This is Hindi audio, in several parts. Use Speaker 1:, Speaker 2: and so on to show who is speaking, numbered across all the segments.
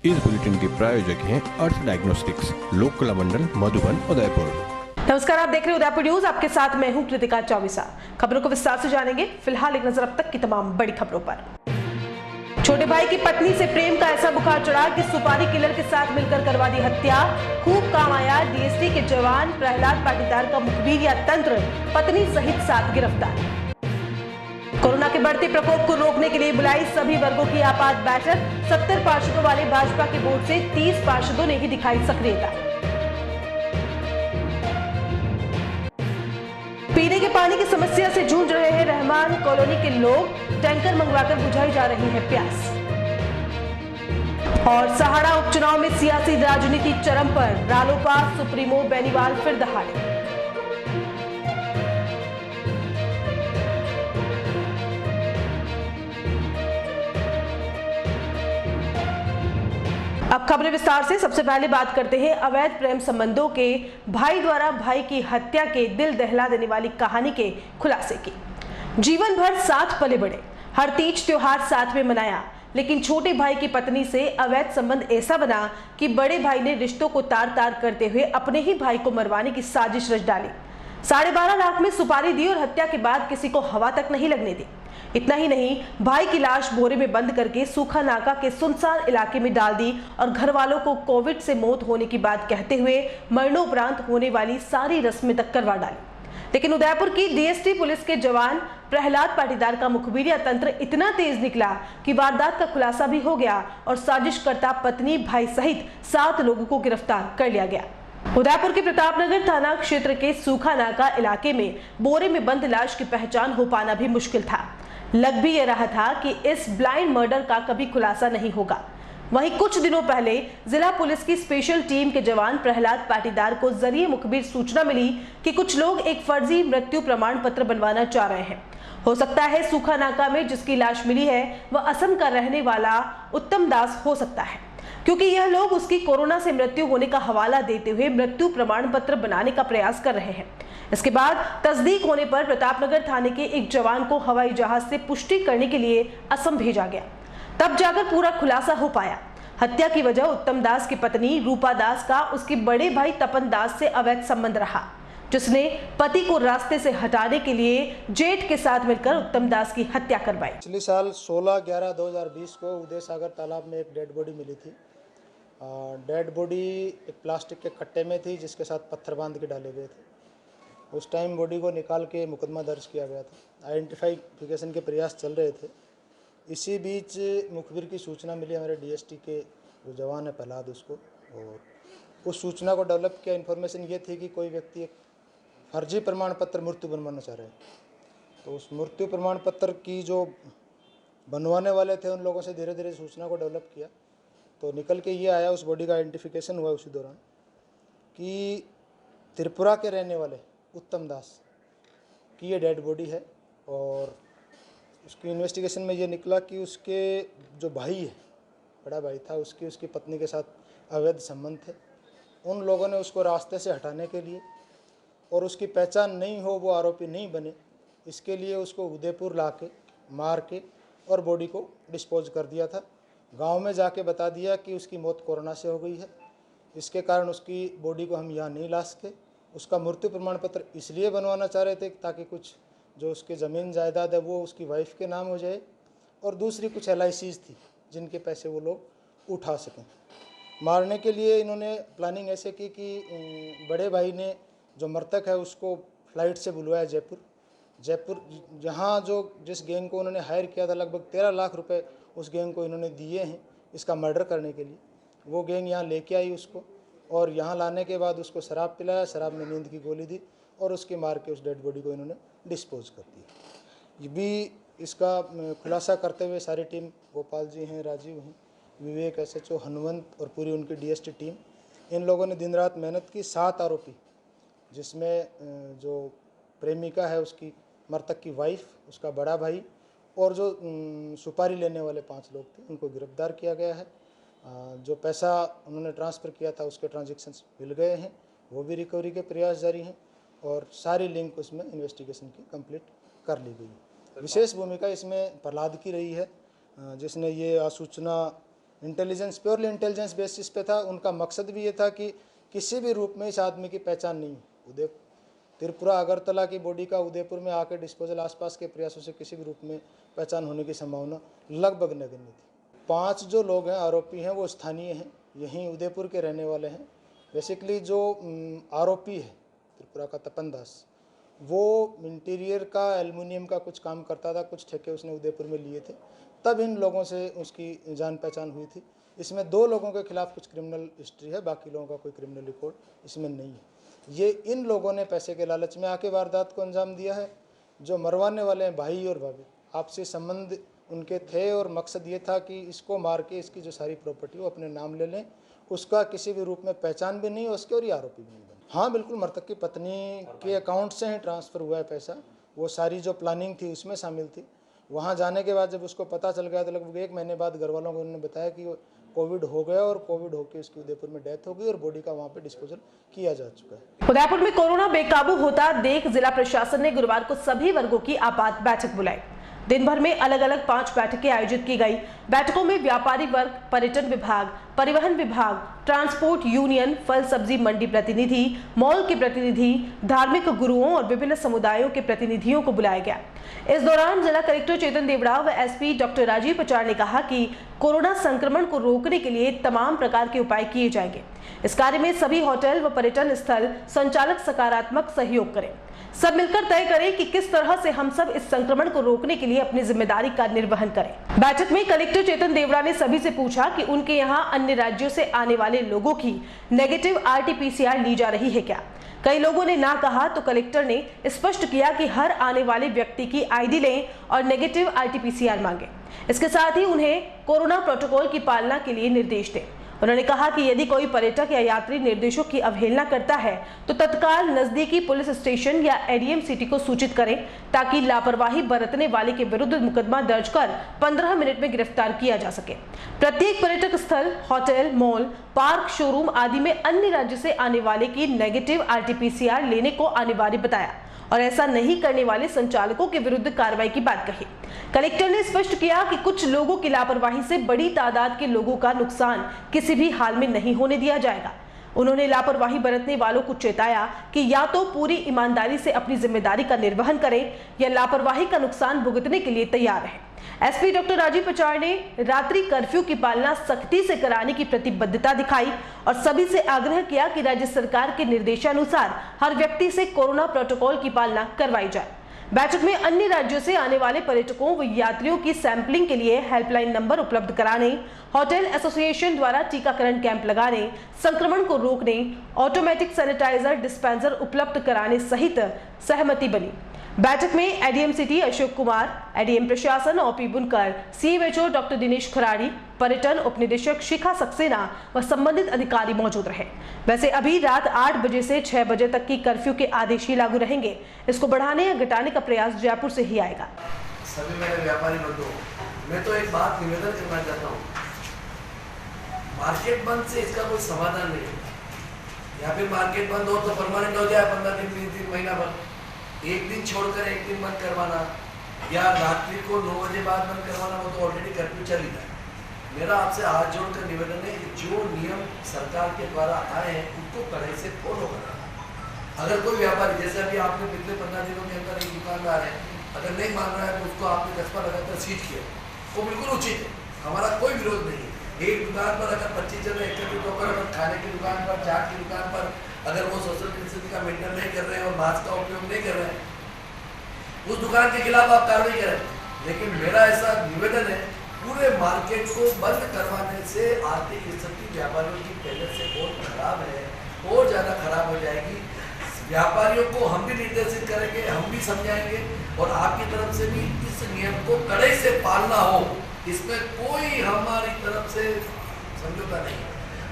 Speaker 1: इस बुलेटिन के प्रायोजक हैं अर्थ डायग्नोस्टिक्स, लोककला मंडल, मधुबन, उदयपुर।
Speaker 2: नमस्कार, आप देख रहे हैं उदयपुर न्यूज। आपके साथ मैं हूं कृतिका चौबीसा। खबरों को विस्तार से जानेंगे। फिलहाल एक नजर अब तक की तमाम बड़ी खबरों पर। छोटे भाई की पत्नी से प्रेम का ऐसा बुखार चढ़ा कि सुपारी किलर के साथ मिलकर करवा दी हत्या। खूब काम आया डीएसटी के जवान प्रहलाद पाटीदार का मुखबिर या तंत्र, पत्नी सहित 7 गिरफ्तार। कोरोना के बढ़ते प्रकोप को रोकने के लिए बुलाई सभी वर्गों की आपात बैठक। 70 पार्षदों वाले भाजपा के बोर्ड से 30 पार्षदों ने ही दिखाई सक्रियता। पीने के पानी की समस्या से जूझ रहे हैं रहमान कॉलोनी के लोग, टैंकर मंगवाकर बुझाई जा रही है प्यास। और सहाड़ा उपचुनाव में सियासी राजनीति चरम पर, रालोपा सुप्रीमो बेनीवाल फिर दहाड़े। अब खबरें विस्तार से। सबसे पहले बात करते हैं अवैध प्रेम संबंधों के भाई द्वारा भाई की हत्या के दिल दहला देने वाली कहानी के खुलासे की। जीवन भर साथ पले बड़े, हर तीज त्योहार साथ में मनाया, लेकिन छोटे भाई की पत्नी से अवैध संबंध ऐसा बना कि बड़े भाई ने रिश्तों को तार तार करते हुए अपने ही भाई को मरवाने की साजिश रच डाली। 12.5 लाख में सुपारी दी और हत्या के बाद किसी को हवा तक नहीं लगने दी। इतना ही नहीं, भाई की लाश बोरे में बंद करके सूखा नाका के सुनसान इलाके में डाल दी और घर वालों को कोविड से मौत होने की बात कहते हुए मरणोपरांत होने वाली सारी रस्में तक करवा डाली। लेकिन उदयपुर की डीएसटी पुलिस के जवान प्रहलाद पाटीदार का मुखबिरिया तंत्र इतना तेज निकला कि वारदात का खुलासा भी हो गया और साजिशकर्ता पत्नी, भाई सहित 7 लोगों को गिरफ्तार कर लिया गया। उदयपुर के प्रतापनगर थाना क्षेत्र के सूखा नाका इलाके में बोरे में बंद लाश की पहचान हो पाना भी मुश्किल था। लग भी ये रहा था कि इस ब्लाइंड मर्डर का कभी खुलासा नहीं होगा। वहीं कुछ दिनों पहले जिला पुलिस की स्पेशल टीम के जवान प्रहलाद पाटीदार को जरिए मुखबिर सूचना मिली कि कुछ लोग एक फर्जी मृत्यु प्रमाण पत्र बनवाना चाह रहे हैं। हो सकता है सूखा नाका में जिसकी लाश मिली है वह असम का रहने वाला उत्तम दास हो सकता है, क्योंकि यह लोग उसकी कोरोना से मृत्यु होने का हवाला देते हुए मृत्यु प्रमाण पत्र बनाने का प्रयास कर रहे हैं। इसके बाद तस्दीक होने पर प्रतापनगर थाने के एक जवान को हवाई जहाज से पुष्टि करने के लिए असम भेजा गया। तब जाकर पूरा खुलासा हो पाया। हत्या की वजह उत्तम दास की पत्नी रूपा दास का उसके बड़े भाई तपन दास से अवैध संबंध रहा, जिसने पति को रास्ते से हटाने के लिए जेठ के साथ मिलकर उत्तम दास की हत्या करवाई।
Speaker 3: पिछले साल 16/11/2020 को उदय सागर तालाब में एक डेड बॉडी मिली थी। डेड बॉडी एक प्लास्टिक के कट्टे में थी जिसके साथ पत्थर बांध के डाले गए थे। उस टाइम बॉडी को निकाल के मुकदमा दर्ज किया गया था। आइडेंटिफिकेशन के प्रयास चल रहे थे। इसी बीच मुखबिर की सूचना मिली हमारे डीएसटी के जो जवान है प्रहलाद उसको, और उस सूचना को डेवलप किया। इन्फॉर्मेशन ये थी कि कोई व्यक्ति एक फर्जी प्रमाण पत्र मृत्यु बनवाना चाह रहे हैं। तो उस मृत्यु प्रमाण पत्र की जो बनवाने वाले थे उन लोगों से धीरे धीरे सूचना को डेवलप किया तो निकल के ये आया, उस बॉडी का आइडेंटिफिकेशन हुआ उसी दौरान कि त्रिपुरा के रहने वाले उत्तम दास की ये डेड बॉडी है। और उसकी इन्वेस्टिगेशन में ये निकला कि उसके जो भाई है, बड़ा भाई था, उसकी पत्नी के साथ अवैध संबंध थे। उन लोगों ने उसको रास्ते से हटाने के लिए और उसकी पहचान नहीं हो, वो आरोपी नहीं बने, इसके लिए उसको उदयपुर ला के मार के और बॉडी को डिस्पोज कर दिया था। गांव में जाके बता दिया कि उसकी मौत कोरोना से हो गई है, इसके कारण उसकी बॉडी को हम यहाँ नहीं ला सके। उसका मृत्यु प्रमाण पत्र इसलिए बनवाना चाह रहे थे ताकि कुछ जो उसके ज़मीन जायदाद है वो उसकी वाइफ के नाम हो जाए, और दूसरी कुछ LICs थी जिनके पैसे वो लोग उठा सकें। मारने के लिए इन्होंने प्लानिंग ऐसे की कि बड़े भाई ने जो मृतक है उसको फ्लाइट से बुलवाया जयपुर, जहाँ जो जिस गैंग को उन्होंने हायर किया था, लगभग 13 लाख रुपए उस गैंग को इन्होंने दिए हैं इसका मर्डर करने के लिए। वो गैंग यहाँ लेके आई उसको, और यहाँ लाने के बाद उसको शराब पिलाया, शराब में नींद की गोली दी और उसके मार के उस डेड बॉडी को इन्होंने डिस्पोज कर दिया। ये भी इसका खुलासा करते हुए सारी टीम, गोपाल जी हैं, राजीव हैं, विवेक, SHO हनुमंत और पूरी उनकी DST टीम, इन लोगों ने दिन रात मेहनत की। 7 आरोपी, जिसमें जो प्रेमिका है उसकी, मृतक की वाइफ, उसका बड़ा भाई और जो सुपारी लेने वाले 5 लोग थे, उनको गिरफ्तार किया गया है। जो पैसा उन्होंने ट्रांसफ़र किया था उसके ट्रांजैक्शंस मिल गए हैं, वो भी रिकवरी के प्रयास जारी हैं और सारी लिंक उसमें इन्वेस्टिगेशन की कंप्लीट कर ली गई है। विशेष भूमिका इसमें प्रहलाद की रही है, जिसने ये आसूचना इंटेलिजेंस, प्योरली इंटेलिजेंस बेसिस पे था। उनका मकसद भी ये था कि किसी भी रूप में इस आदमी की पहचान नहीं हो। उदयपुर, त्रिपुरा, अगरतला की बॉडी का उदयपुर में आके डिस्पोजल आसपास के प्रयासों से किसी भी रूप में पहचान होने की संभावना लगभग नगण्य थी। 5 जो लोग हैं आरोपी हैं वो स्थानीय हैं, यहीं उदयपुर के रहने वाले हैं। बेसिकली जो आरोपी है त्रिपुरा का तपन दास, वो इंटीरियर का एल्युमिनियम का कुछ काम करता था, कुछ ठेके उसने उदयपुर में लिए थे, तब इन लोगों से उसकी जान पहचान हुई थी। इसमें 2 लोगों के खिलाफ कुछ क्रिमिनल हिस्ट्री है, बाकी लोगों का कोई क्रिमिनल रिकॉर्ड इसमें नहीं है। ये इन लोगों ने पैसे के लालच में आके वारदात को अंजाम दिया है। जो मरवाने वाले हैं भाई और भाभी, आपसी संबंध उनके थे और मकसद ये था कि इसको मार के इसकी जो सारी प्रॉपर्टी वो अपने नाम ले लें, उसका किसी भी रूप में पहचान भी नहीं हो उसके और ये आरोपी भी नहीं बने। हाँ बिल्कुल, मृतक की पत्नी के अकाउंट से ही ट्रांसफ़र हुआ है पैसा। वो सारी जो प्लानिंग थी उसमें शामिल थी। वहाँ जाने के बाद जब उसको पता चल गया तो लगभग 1 महीने बाद घर वालों को उन्होंने बताया कि कोविड हो गया और कोविड होकर उसकी उदयपुर में डेथ हो गई और बॉडी का वहाँ पे डिस्पोजल किया जा चुका है।
Speaker 2: उदयपुर में कोरोना बेकाबू होता देख जिला प्रशासन ने गुरुवार को सभी वर्गों की आपात बैठक बुलाई। दिन भर में अलग अलग 5 बैठकें आयोजित की गई। बैठकों में व्यापारी वर्ग, पर्यटन विभाग, परिवहन विभाग, ट्रांसपोर्ट यूनियन, फल सब्जी मंडी प्रतिनिधि, मॉल के प्रतिनिधि, धार्मिक गुरुओं और विभिन्न समुदायों के प्रतिनिधियों को बुलाया गया। इस दौरान जिला कलेक्टर चेतन देवड़ा व एसपी डॉक्टर राजीव पचार ने कहा कि कोरोना संक्रमण को रोकने के लिए तमाम प्रकार के उपाय किए जाएंगे। इस कार्य में सभी होटल व पर्यटन स्थल संचालक सकारात्मक सहयोग करें। सब मिलकर तय करें कि किस तरह से हम सब इस संक्रमण को रोकने के लिए अपनी जिम्मेदारी का निर्वहन करें। बैठक में कलेक्टर चेतन देवड़ा ने सभी से पूछा कि उनके यहाँ अन्य राज्यों से आने वाले लोगों की नेगेटिव RT-PCR ली जा रही है क्या। कई लोगों ने ना कहा तो कलेक्टर ने स्पष्ट किया कि हर आने वाले व्यक्ति की ID लें और नेगेटिव RT-PCR मांगे। इसके साथ ही उन्हें कोरोना प्रोटोकॉल की पालना के लिए निर्देश दें। उन्होंने कहा कि यदि कोई पर्यटक या यात्री निर्देशों की अवहेलना करता है तो तत्काल नजदीकी पुलिस स्टेशन या ADM सिटी को सूचित करें ताकि लापरवाही बरतने वाले के विरुद्ध मुकदमा दर्ज कर 15 मिनट में गिरफ्तार किया जा सके। प्रत्येक पर्यटक स्थल, होटल, मॉल, पार्क, शोरूम आदि में अन्य राज्य से आने वाले की नेगेटिव RT-PCR लेने को अनिवार्य बताया और ऐसा नहीं करने वाले संचालकों के विरुद्ध कार्रवाई की बात कही। कलेक्टर ने स्पष्ट किया कि कुछ लोगों की लापरवाही से बड़ी तादाद के लोगों का नुकसान किसी भी हाल में नहीं होने दिया जाएगा। उन्होंने लापरवाही बरतने वालों को चेताया कि या तो पूरी ईमानदारी से अपनी जिम्मेदारी का निर्वहन करें या लापरवाही का नुकसान भुगतने के लिए तैयार रहें। एसपी डॉक्टर राजीव पचार ने रात्रि कर्फ्यू की पालना सख्ती से कराने की प्रतिबद्धता दिखाई और सभी से आग्रह किया कि राज्य सरकार के निर्देशानुसार हर व्यक्ति से कोरोना प्रोटोकॉल की पालना करवाई जाए। बैठक में अन्य राज्यों से आने वाले पर्यटकों व यात्रियों की सैंपलिंग के लिए हेल्पलाइन नंबर उपलब्ध कराने, होटल एसोसिएशन द्वारा टीकाकरण कैंप लगाने, संक्रमण को रोकने, ऑटोमेटिक सैनिटाइजर डिस्पेंसर उपलब्ध कराने सहित सहमति बनी। बैठक में ADM city Ashok Kumar, ADM प्रशासन OP बुनकर, CMHO डॉक्टर दिनेश खराड़ी, पर्यटन उपनिदेशक शिखा सक्सेना व संबंधित अधिकारी मौजूद रहे। वैसे अभी रात 8 बजे से 6 बजे तक की कर्फ्यू के आदेश ही लागू रहेंगे। इसको बढ़ाने या घटाने का प्रयास जयपुर से ही आएगा।
Speaker 4: सभी मेरे व्यापारी बंधुओं, मैं तो एक बात निवेदन करना चाहता हूँ, मार्केट बंद से इसका कोई समाधान नहीं है। या फिर मार्केट बंद हो तो परमानेंट हो जाए 15 दिन, 20 दिन, महीना भर, एक दिन छोड़कर एक दिन बंद करवाना या रात्रि को 9 बजे बाद बंद करवाना, वो तो ऑलरेडी कर्फ्यू चल ही रहा है। मेरा आपसे हाथ जोड़कर निवेदन है कि जो नियम सरकार के द्वारा आए हैं उनको कड़ाई से फॉलो करना। अगर कोई व्यापारी, जैसे अभी आपने पिछले 15 दिनों के अंदर एक दुकानदार है, अगर नहीं मान रहा है तो उसको आपने दस्ता लगाकर सीज किया, वो बिल्कुल उचित है, हमारा कोई विरोध नहीं है। एक दुकान पर अगर 25 जन एकत्रित होकर अगर खाने की दुकान पर, चाट की दुकान पर अगर वो सोशल डिस्टेंसिंग का मेंटेन नहीं कर रहे हैं और मास्क का उपयोग नहीं कर रहे हैं, उस दुकान के खिलाफ आप कार्रवाई करें। लेकिन मेरा ऐसा निवेदन है, पूरे मार्केट को बंद करवाने से आर्थिक स्थिति व्यापारियों की पहले से बहुत खराब है, और ज़्यादा खराब हो जाएगी। व्यापारियों को हम भी निर्देशित करेंगे, हम भी समझाएंगे और आपकी तरफ से भी इस नियम को कड़ाई से पालना हो, इसमें कोई हमारी तरफ से समझौता नहीं।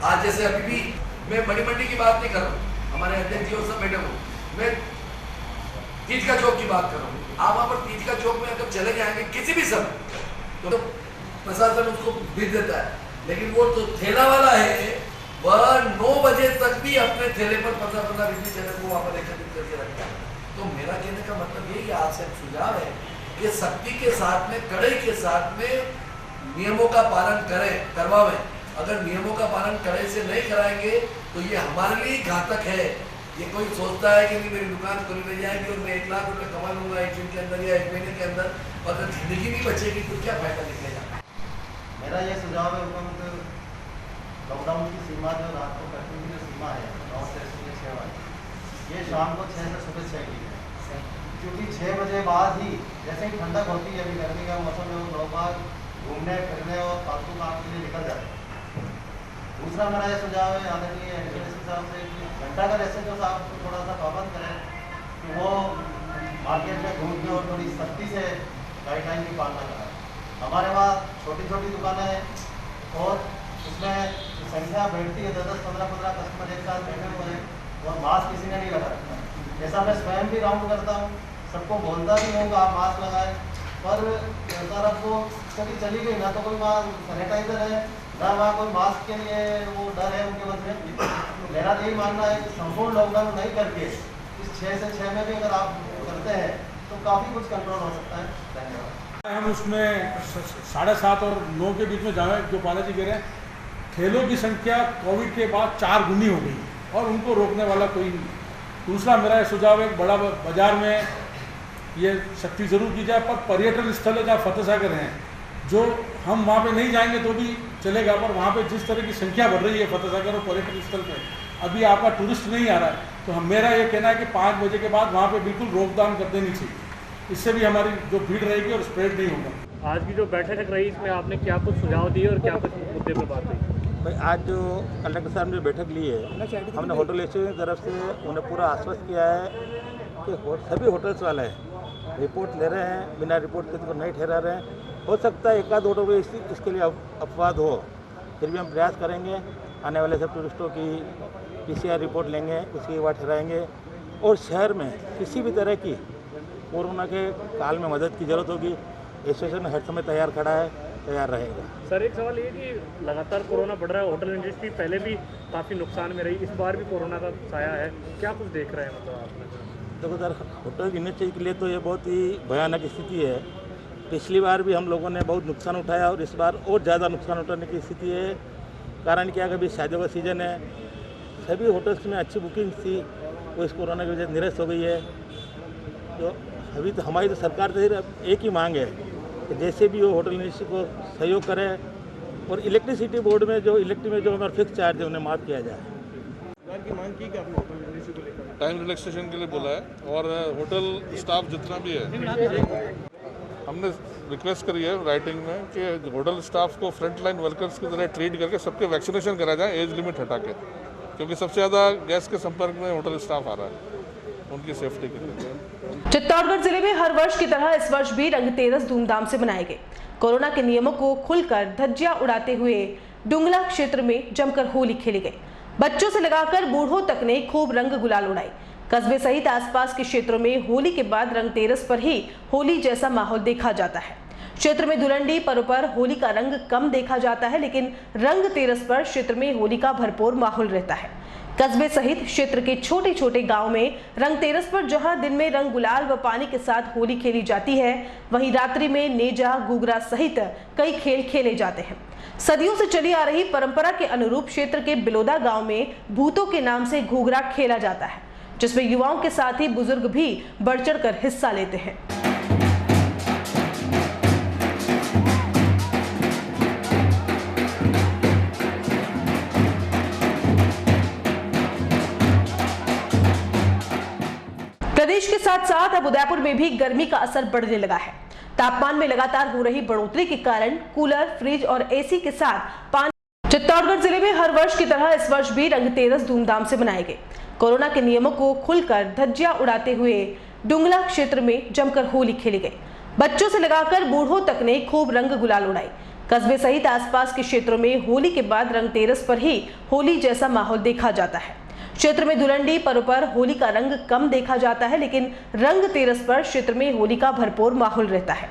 Speaker 4: आज जैसे अभी भी मैं बड़ी मंडी की बात नहीं कर रहा हूँ, हमारे अध्यक्ष जी और सब बैठे हो, मैं तीज का चौक की बात कर रहा हूँ। आप वहाँ पर तीज का चौक में अगर चले जाएंगे किसी भी समय तो प्रशासन उसको भेज देता है, लेकिन वो तो ठेला वाला है, वह 9 बजे तक भी अपने ठेले पर 15-15 20 जगह को वहाँ पर एकत्रित करके रखता है। तो मेरा कहने का मतलब यही आपसे सुझाव है कि सख्ती के साथ में, कड़ाई के साथ में नियमों का पालन करवावें। अगर नियमों का पालन कड़े से नहीं कराएंगे तो ये हमारे लिए घातक है। ये कोई सोचता है कि नहीं मेरी दुकान खुल नहीं जाएगी और मैं 1 लाख रुपए कमा लूंगा 1 दिन के अंदर या 1 महीने के अंदर, और अगर जिंदगी नहीं बचेगी तो क्या फायदा निकलेगा।
Speaker 5: मेरा ये सुझाव है हुकूमत, लॉकडाउन की सीमा जो रात को कर्फ्यू की जो सीमा है 9 से सुबह 6 बजे, ये शाम को 6 से सुबह 6 की है, क्योंकि 6 बजे बाद ही जैसे ही ठंडक होती है, अभी गर्मी का मौसम है, लोग बाग घूमने फिरने और फालतू काम के लिए निकल जाते हैं। दूसरा मेरा ये सुझाव है आदरणीय एडमिनिस्ट्रेशन साहब से कि घंटाघर एसएचओ साहब को थोड़ा सा पाबंद करें कि वो मार्केट में घूमने और थोड़ी सख्ती से गाइडलाइन की पालना करें। हमारे वहाँ छोटी छोटी दुकानें हैं और उसमें संख्या बैठती है 10-15 कस्टमर एक साथ बैठे हुए हैं और मास्क किसी ने नहीं लगा रखा। जैसा मैं स्वयं भी राउंड करता हूँ, सबको बोलता भी हूँ कि आप मास्क लगाएं, पर सर अब वो कभी चली गई ना तो कोई वहाँ सैनिटाइजर है ना वहाँ कोई मास्क के लिए वो डर है उनके मन में। तो मेरा यही मानना है कि संपूर्ण लॉकडाउन नहीं करके इस 6 से 6 में भी अगर आप करते हैं तो काफ़ी कुछ कंट्रोल हो सकता है। धन्यवाद।
Speaker 6: हम उसमें 7:30 और 9 के बीच में जाए, जो बालाजी कह रहे हैं, ठेलों की संख्या कोविड के बाद 4 गुनी हो गई और उनको रोकने वाला कोई नहीं। दूसरा मेरा ये सुझाव है, बड़ा बाजार में ये सख्ती जरूर की जाए, पर पर्यटन स्थल है जहाँ फतेह सागर हैं, जो हम वहाँ पे नहीं जाएंगे तो भी चलेगा, पर वहाँ पे जिस तरह की संख्या बढ़ रही है फतेह सागर और पर्यटन स्थल पे, अभी आपका टूरिस्ट नहीं आ रहा है, तो मेरा ये कहना है कि 5 बजे के बाद वहाँ पे बिल्कुल रोकथाम कर देनी चाहिए। इससे भी हमारी जो भीड़ रहेगी और स्प्रेड नहीं होगा।
Speaker 7: आज की जो बैठक रही, इसमें आपने क्या कुछ सुझाव दिए और क्या कुछ मुद्दे पर बात हुई?
Speaker 5: भाई आज जो कलेक्टर साहब ने बैठक ली है, हमने होटल एसोसिएशन की तरफ से उन्हें पूरा आश्वस्त किया है कि सभी होटल्स वाले रिपोर्ट ले रहे हैं, बिना रिपोर्ट के तो नहीं ठहरा रहे हैं। हो सकता है 1 आध होटल को इसके लिए अपवाद हो, फिर भी हम प्रयास करेंगे। आने वाले सब टूरिस्टों की PCR रिपोर्ट लेंगे, उसके बाद ठहराएंगे। और शहर में किसी भी तरह की कोरोना के काल में मदद की ज़रूरत होगी, एसोसिएशन हर समय तैयार खड़ा है, तैयार रहेगा।
Speaker 7: सर एक सवाल ये कि लगातार कोरोना बढ़ रहा है, होटल इंडस्ट्री पहले भी काफ़ी नुकसान में रही, इस बार भी कोरोना का साया है, क्या कुछ देख रहे हैं मतलब आपने?
Speaker 5: देखो सर, होटल इंडस्ट्री के लिए तो ये बहुत ही भयानक स्थिति है। पिछली बार भी हम लोगों ने बहुत नुकसान उठाया और इस बार और ज़्यादा नुकसान उठाने की स्थिति है। कारण क्या है, अभी शादियों का सीज़न है, सभी होटल्स में अच्छी बुकिंग थी, वो इस कोरोना की वजह से निरस्त हो गई है। तो अभी तो हमारी तो सरकार से एक ही मांग है कि जैसे भी वो होटल इंडस्ट्री को सहयोग करें और इलेक्ट्रिसिटी बोर्ड में जो हमारा फिक्स चार्ज है उन्हें माफ़ किया जाए।
Speaker 6: की मांग की आपने होटल इंडस्ट्री को लेकर?
Speaker 8: टाइम रिलैक्सेशन के लिए बोला है और होटल स्टाफ जितना भी है हमने रिक्वेस्ट करी है राइटिंग में कि होटल स्टाफ को फ्रंट लाइन वर्कर्स की तरह ट्रीट करके सबके वैक्सीनेशन कराया जाए, एज लिमिट हटा के, क्योंकि सबसे ज़्यादा गैस के संपर्क में होटल स्टाफ आ रहा है, उनकी सेफ्टी के लिए।
Speaker 2: चित्तौड़गढ़ जिले में हर वर्ष की तरह इस वर्ष भी रंगतेरस धूमधाम से मनाए गए। कोरोना के नियमों को खुलकर धज्जियां उड़ाते हुए डुंगला क्षेत्र में जमकर होली खेली गई। बच्चों से लगाकर बूढ़ों तक ने खूब रंग गुलाल उड़ाई। कस्बे सहित आसपास के क्षेत्रों में होली के बाद रंगतेरस पर ही होली जैसा माहौल देखा जाता है। क्षेत्र में धुलंडी पर्व पर होली का रंग कम देखा जाता है, लेकिन रंगतेरस पर क्षेत्र में होली का भरपूर माहौल रहता है। कस्बे सहित क्षेत्र के छोटे छोटे गांव में रंगतेरस पर जहां दिन में रंग गुलाल व पानी के साथ होली खेली जाती है, वहीं रात्रि में नेजा, गुगरा सहित कई खेल खेले जाते हैं। सदियों से चली आ रही परंपरा के अनुरूप क्षेत्र के बिलोदा गांव में भूतों के नाम से घूघरा खेला जाता है, जिसमें युवाओं के साथ ही बुजुर्ग भी बढ़ चढ़कर हिस्सा लेते हैं। प्रदेश के साथ साथ अब उदयपुर में भी गर्मी का असर बढ़ने लगा है। तापमान में लगातार हो रही बढ़ोतरी के कारण कूलर, फ्रिज और एसी के साथ पानी। चित्तौड़गढ़ जिले में हर वर्ष की तरह इस वर्ष भी रंगतेरस धूमधाम से मनाए गए। कोरोना के नियमों को खुलकर धज्जियां उड़ाते हुए डुंगला क्षेत्र में जमकर होली खेली गई। बच्चों से लगाकर बूढ़ों तक ने खूब रंग गुलाल उड़ाई। कस्बे सहित आसपास के क्षेत्रों में होली के बाद रंगतेरस पर ही होली जैसा माहौल देखा जाता है। क्षेत्र में धुलंडी पर्व पर होली का रंग कम देखा जाता है, लेकिन रंगतेरस पर क्षेत्र में होली का भरपूर माहौल रहता है।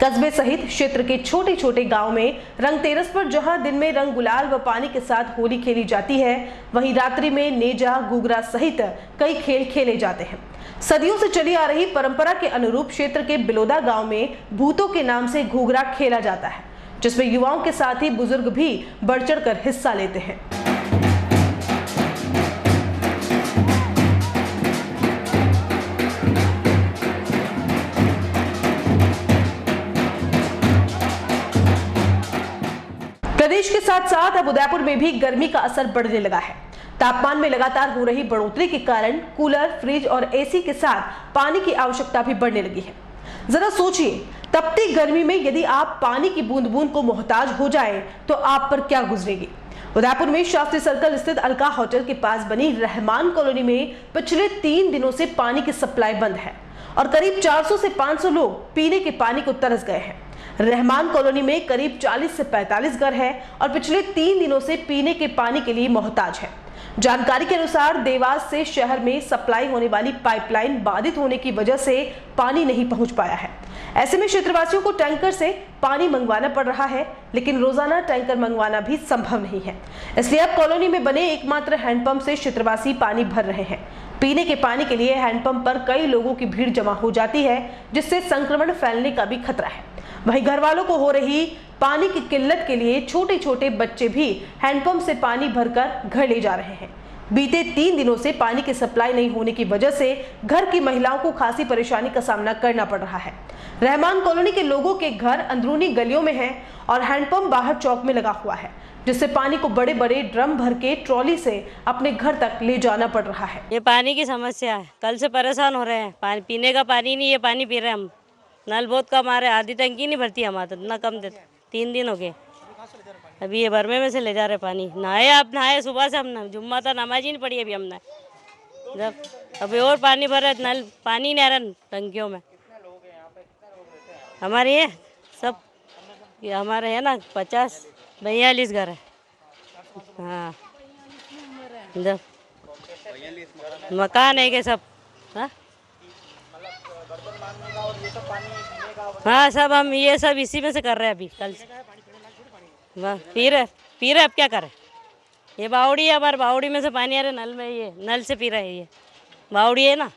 Speaker 2: कस्बे सहित क्षेत्र के छोटे छोटे गांव में रंगतेरस पर जहां दिन में रंग गुलाल व पानी के साथ होली खेली जाती है, वहीं रात्रि में नेजा, गुगरा सहित कई खेल खेले जाते हैं। सदियों से चली आ रही परंपरा के अनुरूप क्षेत्र के बिलोदा गांव में भूतों के नाम से घूघरा खेला जाता है, जिसमें युवाओं के साथ ही बुजुर्ग भी बढ़ चढ़कर हिस्सा लेते हैं। प्रदेश के साथ साथ अब उदयपुर में भी गर्मी का असर बढ़ने लगा है। तापमान में लगातार हो रही बढ़ोतरी के कारण कूलर, फ्रिज और एसी के साथ पानी की आवश्यकता भी बढ़ने लगी है। जरा सोचिए, तपती गर्मी में यदि आप पानी की बूंद बूंद को मोहताज हो जाए तो आप पर क्या गुजरेगी। उदयपुर में शास्त्री सर्कल स्थित अलका होटल के पास बनी रहमान कॉलोनी में पिछले 3 दिनों से पानी की सप्लाई बंद है और करीब 400 से 500 लोग पीने के पानी को तरस गए हैं। रहमान कॉलोनी में करीब 40 से 45 घर है और पिछले 3 दिनों से पीने के पानी के लिए मोहताज है। जानकारी के अनुसार देवास से शहर में सप्लाई होने वाली पाइपलाइन बाधित होने की वजह से पानी नहीं पहुंच पाया है। ऐसे में क्षेत्रवासियों को टैंकर से पानी मंगवाना पड़ रहा है, लेकिन रोजाना टैंकर मंगवाना भी संभव नहीं है। इसलिए अब कॉलोनी में बने एकमात्र हैंडपंप से क्षेत्रवासी पानी भर रहे हैं। पीने के पानी के लिए हैंडपंप पर कई लोगों की भीड़ जमा हो जाती है, जिससे संक्रमण फैलने का भी खतरा है। वहीं घर वालों को हो रही पानी की किल्लत के लिए छोटे छोटे बच्चे भी हैंडपंप से पानी भरकर घर ले जा रहे हैं। बीते 3 दिनों से पानी की सप्लाई नहीं होने की वजह से घर की महिलाओं को खासी परेशानी का सामना करना पड़ रहा है। रहमान कॉलोनी के लोगों के घर अंदरूनी गलियों में हैं और हैंडपंप बाहर चौक में लगा हुआ है, जिससे पानी को बड़े बड़े ड्रम भर के ट्रॉली से अपने घर तक ले जाना पड़ रहा है।
Speaker 9: ये पानी की समस्या है, कल से परेशान हो रहे हैं। पानी पीने का पानी नहीं, ये पानी पी रहे हैं हम। नल बहुत कम आ रहे हैं, आधी टंकी नहीं भरती हमारे, इतना कम देते। 3 दिन हो गए, अभी ये बरमे में से ले जा रहे पानी। नहाए आप, नहाए सुबह से हमने, जुम्मा था नमाज ही नहीं पड़ी अभी हमने। जब अभी और पानी भर रहे, नल पानी नहीं आ रहा टंकियों में। हमारे ये सब ये हमारे है ना 50-42 घर है। हाँ, जब मकान है के सब। हाँ सब हम ये सब इसी में से कर रहे हैं अभी कल से। पी रहे अब क्या करें। ये बावड़ी है हमारे, बावड़ी में से पानी आ रहा है नल में, ये नल से पी रहे हैं। ये बावड़ी है ना,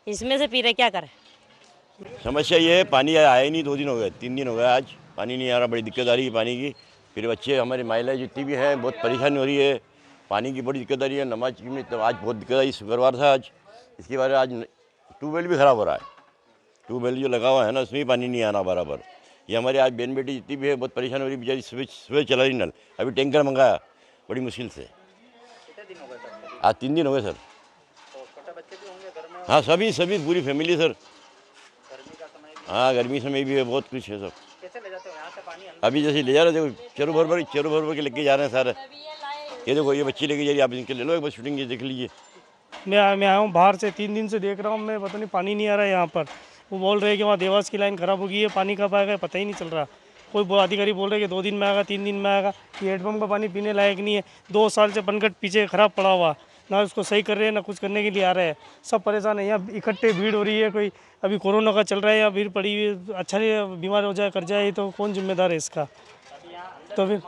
Speaker 9: इसमें से पी रहे, क्या करें।
Speaker 10: समस्या ये है, पानी आया ही नहीं। 2 दिन हो गए, 3 दिन हो गए, आज पानी नहीं आ रहा। बड़ी दिक्कत आ रही है पानी की। फिर बच्चे हमारी महिलाएं जितनी भी हैं बहुत परेशानी हो रही है। पानी की बड़ी दिक्कत आ रही है। नमाज में तो आज बहुत दिक्कत आई, शुक्रवार था आज। इसके बाद आज ट्यूबवेल भी ख़राब हो रहा है। ट्यूबवेल जो लगा हुआ है ना, उसमें भी पानी नहीं आना बराबर। ये हमारे आज बहन बेटी जितनी भी है बहुत परेशान हो रही है बेचारी। सुबह चला रही नल, अभी टैंकर मंगाया बड़ी मुश्किल से। आज 3 दिन हो गए सर। हाँ सभी पूरी फैमिली सर। हाँ गर्मी समय भी है, बहुत कुछ है सब। अभी जैसे ले जा रहे थे, चरो भर के लेके जा रहे हैं सारे। ये देखो, ये बच्ची लेके जा रही है, आप इनके ले लो एक बार शूटिंग, ये देख लीजिए।
Speaker 11: मैं आया हूँ बाहर से, 3 दिन से देख रहा हूँ मैं, पता नहीं पानी नहीं आ रहा है यहाँ पर। वो बोल रहे हैं कि वहाँ देवास की लाइन ख़राब हो गई है, पानी कब आएगा पता ही नहीं चल रहा। कोई अधिकारी बोल रहे हैं कि 2 दिन में आएगा, 3 दिन में आएगा। ये हेडपम्प का पानी पीने लायक नहीं है। 2 साल से पनघट पीछे ख़राब पड़ा हुआ, ना उसको सही कर रहे हैं ना कुछ करने के लिए आ रहे हैं। सब परेशान है। यहाँ इकट्ठे भीड़ हो रही है। कोई अभी कोरोना का चल रहा है, यहाँ भीड़ पड़ी हुई है। अच्छा नहीं, बीमार हो जाए कर जाए तो कौन जिम्मेदार है इसका। तो फिर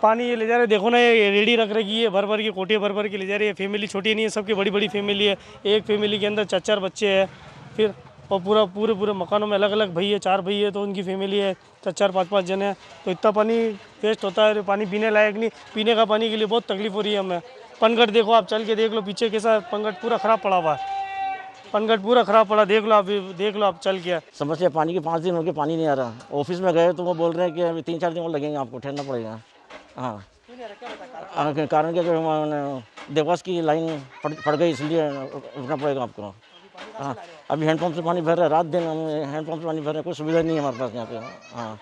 Speaker 11: पानी ये ले जा रहे, देखो ना, ये रेडी रख रखी है, भर की कोटियाँ भर के ले जा रही है। फैमिली छोटी नहीं है, सबकी बड़ी फैमिली है। एक फैमिली के अंदर 4 बच्चे हैं। फिर और पूरे मकानों में अलग अलग भाई है, 4 भाई है, तो उनकी फैमिली है 4 5 जन है। तो इतना पानी वेस्ट होता है, पानी पीने लायक नहीं। पीने का पानी के लिए बहुत तकलीफ हो रही है हमें। पनघट देखो आप, चल के देख लो पीछे कैसा पनघट पूरा ख़राब पड़ा हुआ है। पनघट पूरा ख़राब पड़ा, देख लो आप चल के।
Speaker 12: समस्या पानी के 5 दिन हो गए, पानी नहीं आ रहा। ऑफिस में गए तो वो बोल रहे हैं कि अभी 3-4 दिन और लगेंगे, आपको ठहरना पड़ेगा। हाँ, कारण क्या, देवास की लाइन फट गई, इसलिए रुकना पड़ेगा आपको। हाँ, अभी हैंडपम्प से पानी भर रहा है, रात दिन हम हैंडपम्प से पानी भर रहे हैं। कोई सुविधा नहीं है हमारे पास यहाँ पे। हाँ,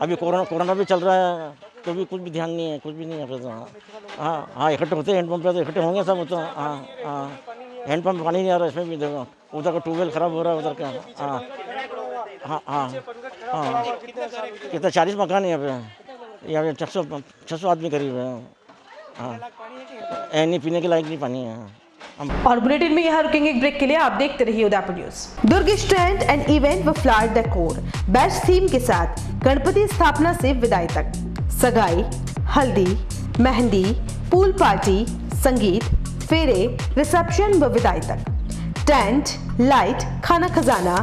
Speaker 12: अभी कोरोना भी चल रहा है, तो भी कुछ भी ध्यान नहीं है, कुछ भी नहीं है। हाँ, इकट्ठे होते हैं हैंडपम्प पे, तो इकट्ठे होंगे सब। तो हाँ, हैंडपम्प पानी नहीं आ रहा, इसमें भी देखो उधर का ट्यूबवेल ख़राब हो रहा है उधर का। हाँ, कितना 40 मकान है यहाँ पे 600 आदमी करीब है। हाँ, नहीं पीने के लायक नहीं पानी है।
Speaker 2: और बुलेटिन में यहाँ रुकेंगे एक ब्रेक के लिए। आप देखते रहिए Udaipur news. Durg stand and event व फ्लावर डेकोर बेस्ट थीम के साथ गणपति स्थापना से विदाई तक, सगाई, हल्दी, मेहंदी, पूल पार्टी, संगीत, फेरे, रिसेप्शन व विदाई तक, टेंट, लाइट, खाना खजाना,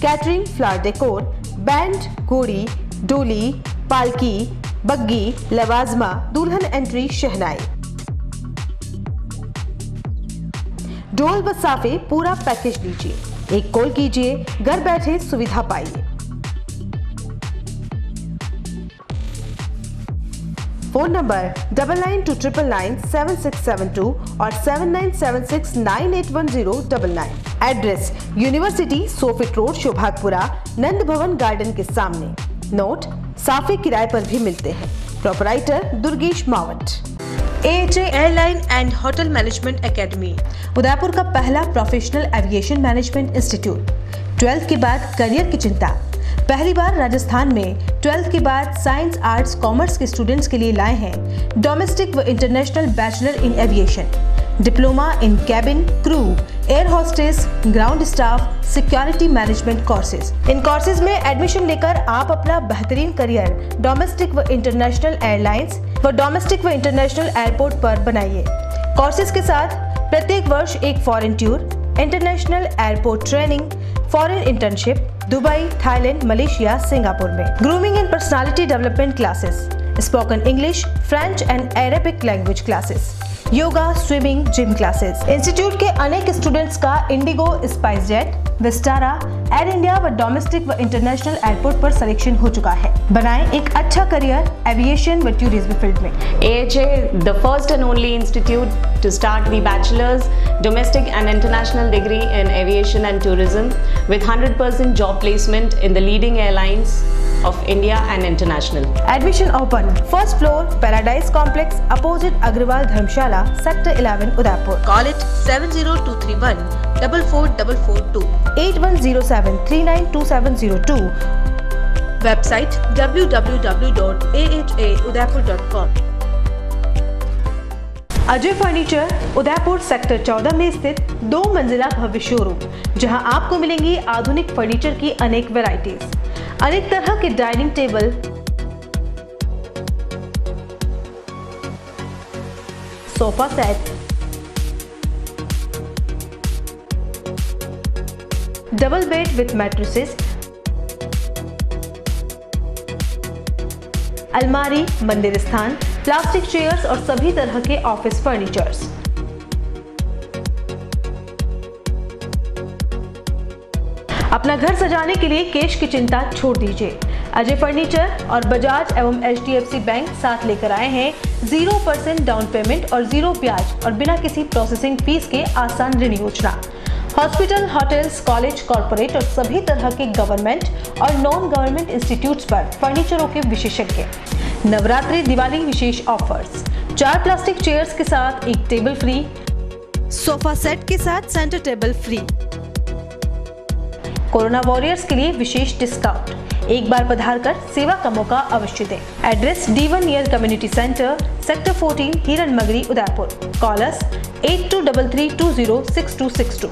Speaker 2: कैटरिंग, फ्लावर डेकोर, बैंड, घोड़ी, डोली, पालकी, बग्गी, लवाजमा, दुल्हन एंट्री, शहनाई, ढोल व साफे पूरा पैकेज लीजिए। एक कॉल कीजिए, घर बैठे सुविधा पाइए। फोन नंबर 9929997672 और 7976981099। एड्रेस यूनिवर्सिटी, सोफिट रोड, शोभागपुरा, नंद भवन गार्डन के सामने। नोट, साफे किराए पर भी मिलते हैं। Proprietor Durgesh Mawat. AHA airline and hotel management academy, Udaipur का पहला professional aviation management institute. 12th के बाद करियर की चिंता? पहली बार राजस्थान में 12th के बाद साइंस, आर्ट्स, कॉमर्स के स्टूडेंट्स के लिए लाए हैं डोमेस्टिक व international bachelor in aviation, diploma in cabin crew, air hostess, ground staff, security management courses. इन कोर्सेज में एडमिशन लेकर आप अपना बेहतरीन करियर डोमेस्टिक व इंटरनेशनल एयरलाइंस व डोमेस्टिक व इंटरनेशनल एयरपोर्ट पर बनाइए। कोर्सेज के साथ प्रत्येक वर्ष एक foreign tour, international airport training, foreign internship Dubai, Thailand, Malaysia, Singapore में। Grooming and personality development classes, spoken English, French and Arabic language classes, yoga, swimming, gym classes. Institute के अनेक स्टूडेंट्स का इंडिगो, स्पाइस जेट, विस्टारा, एयर इंडिया व डोमेस्टिक व इंटरनेशनल एयरपोर्ट पर सिलेक्शन हो चुका है। बनाएं एक अच्छा करियर एविएशन व टूरिज्म फील्ड में।
Speaker 13: AHA, the first and only institute to start the bachelor's, domestic and international degree in aviation and tourism with 100% job placement in the leading airlines of India and international.
Speaker 2: Admission open. First floor, Paradise Complex, opposite Agrawal Dharmshala, Sector 11, Udaipur. Call it 70231 44442 8107 392702. Website www.ahaudaipur.com. Ajay furniture, Udaipur sector 14 में स्थित 2 मंजिला भव्य शोरूम, जहां आपको मिलेंगी आधुनिक फर्नीचर की अनेक वैरायटीज, अनेक तरह के dining table, sofa set, double bed with mattresses, अलमारी, मंदिर स्थान, प्लास्टिक चेयर्स और सभी तरह के ऑफिस फर्नीचर्स। अपना घर सजाने के लिए कैश की चिंता छोड़ दीजिए। अजय फर्नीचर और बजाज एवं HDFC बैंक साथ लेकर आए हैं 0% डाउन पेमेंट और 0 ब्याज और बिना किसी प्रोसेसिंग फीस के आसान ऋण योजना। हॉस्पिटल, होटल्स, कॉलेज, कॉर्पोरेट और सभी तरह के गवर्नमेंट और नॉन गवर्नमेंट इंस्टीट्यूट्स पर फर्नीचरों के विशेषज्ञ। नवरात्रि, दिवाली विशेष ऑफर्स, 4 प्लास्टिक चेयर्स के साथ एक टेबल फ्री, सोफा सेट के साथ centre table free. Corona warriors के लिए विशेष डिस्काउंट। एक बार पधार कर सेवा का मौका अवश्य दें। Address D1 near community centre, sector 14, हिरन मगरी, उदयपुर। कॉल अस 8233206262।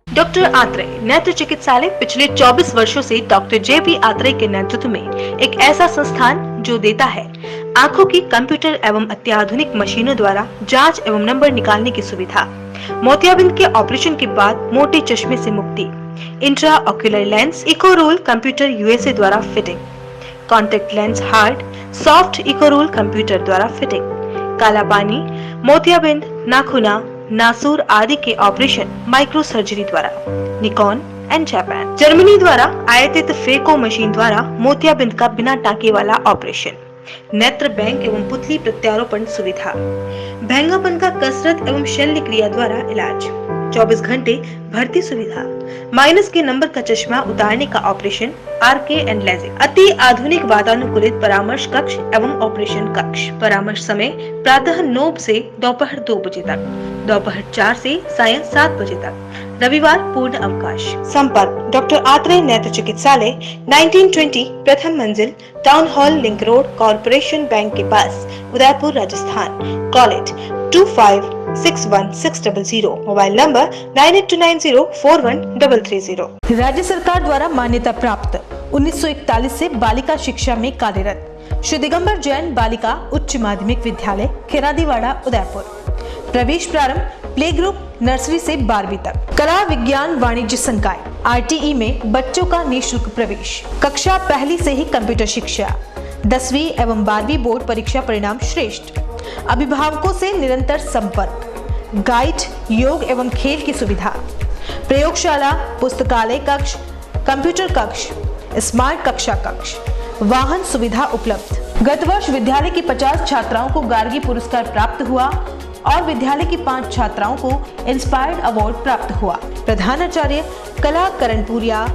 Speaker 2: डॉक्टर आत्रेय नेत्र चिकित्सालय पिछले 24 वर्षों से डॉक्टर JP आत्रेय के नेतृत्व में एक ऐसा संस्थान जो देता है आंखों की कंप्यूटर एवं अत्याधुनिक मशीनों द्वारा जांच एवं नंबर निकालने की सुविधा, मोतियाबिंद के ऑपरेशन के बाद मोटे चश्मे से मुक्ति, इंट्रा ऑक्यूलर लेंस इकोरोल कंप्यूटर USA द्वारा फिटिंग, कॉन्टेक्ट लेंस हार्ड सॉफ्ट इकोरोल कंप्यूटर द्वारा फिटिंग, काला पानी, मोतियाबिंद, नाखूना, नासूर आदि के ऑपरेशन माइक्रो सर्जरी द्वारा, निकॉन एंड जापान, जर्मनी द्वारा आयातित फेको मशीन द्वारा मोतियाबिंद का बिना टाके वाला ऑपरेशन, नेत्र बैंक एवं पुतली प्रत्यारोपण सुविधा, भैंगापन का कसरत एवं शल्य क्रिया द्वारा इलाज, 24 घंटे भर्ती सुविधा, माइनस के नंबर का चश्मा उतारने का ऑपरेशन, RK एंड लेजिक, अति आधुनिक वातानुकूलित परामर्श कक्ष एवं ऑपरेशन कक्ष। परामर्श समय प्रातः 9 से दोपहर 2 बजे तक, दोपहर 4 से सायं 7 बजे तक, रविवार पूर्ण अवकाश। संपर्क डॉक्टर आत्रेय नेत्र चिकित्सालय 1920 प्रथम मंजिल, town hall, link road, corporation bank के पास, Udaipur, Rajasthan. Call it 256160, mobile number 9829041330। राज्य सरकार द्वारा मान्यता प्राप्त 1941 से बालिका शिक्षा में कार्यरत श्री दिगंबर जैन बालिका उच्च माध्यमिक विद्यालय खिरादीवाड़ा उदयपुर। प्रवेश प्रारंभ प्ले ग्रुप नर्सरी से 12वीं तक। कला विज्ञान वाणिज्य संकाय RTE में बच्चों का निःशुल्क प्रवेश। कक्षा पहली से ही कंप्यूटर शिक्षा। 10वीं एवं 12वीं बोर्ड परीक्षा परिणाम श्रेष्ठ। अभिभावकों से निरंतर संपर्क। गाइड, योग एवं खेल की सुविधा। प्रयोगशाला, पुस्तकालय कक्ष, कंप्यूटर कक्ष, स्मार्ट कक्षा कक्ष, वाहन सुविधा उपलब्ध। गत वर्ष विद्यालय की 50 छात्राओं को गार्गी पुरस्कार प्राप्त हुआ और विद्यालय की 5 छात्राओं को इंस्पायर्ड अवार्ड प्राप्त हुआ। प्रधानाचार्य Kala Karanpuria,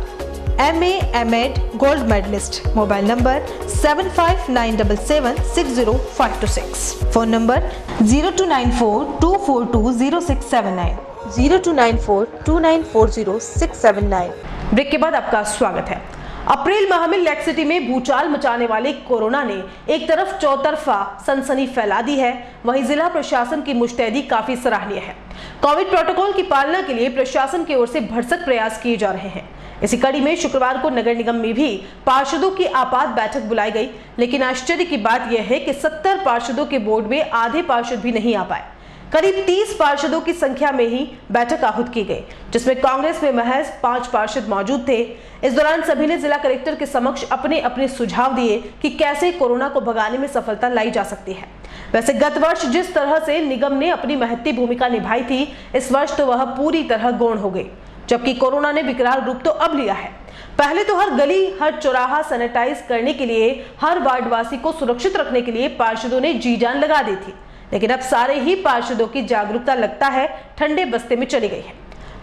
Speaker 2: MA M.Ed gold medallist. Mobile number 7597760526। Phone number 0294242069 0294294069। Break के बाद आपका स्वागत है। अप्रैल माह में लेक सिटी में भूचाल मचाने वाले कोरोना ने एक तरफ चौतरफा सनसनी फैला दी है, वहीं जिला प्रशासन की मुस्तैदी काफी सराहनीय है। कोविड प्रोटोकॉल की पालना के लिए प्रशासन की ओर से भरसक प्रयास किए जा रहे हैं। इसी कड़ी में शुक्रवार को नगर निगम में भी पार्षदों की आपात बैठक बुलाई गई, लेकिन आश्चर्य की बात यह है कि 70 पार्षदों के बोर्ड में आधे पार्षद भी नहीं आ पाए। करीब 30 पार्षदों की संख्या में ही बैठक आहूत की गई, जिसमें कांग्रेस में महज 5 पार्षद मौजूद थे। इस दौरान सभी ने जिला कलेक्टर के समक्ष अपने अपने सुझाव दिए कि कैसे कोरोना को भगाने में सफलता लाई जा सकती है। वैसे गत वर्ष जिस तरह से निगम ने अपनी महत्वपूर्ण भूमिका निभाई थी, इस वर्ष तो वह पूरी तरह गौण हो गई, जबकि कोरोना ने विकराल रूप तो अब लिया है। पहले तो हर गली, हर चौराहा सैनिटाइज करने के लिए, हर वार्डवासी को सुरक्षित रखने के लिए पार्षदों ने जी जान लगा दी थी, लेकिन अब सारे ही पार्षदों की जागरूकता लगता है ठंडे बस्ते में चली गई है।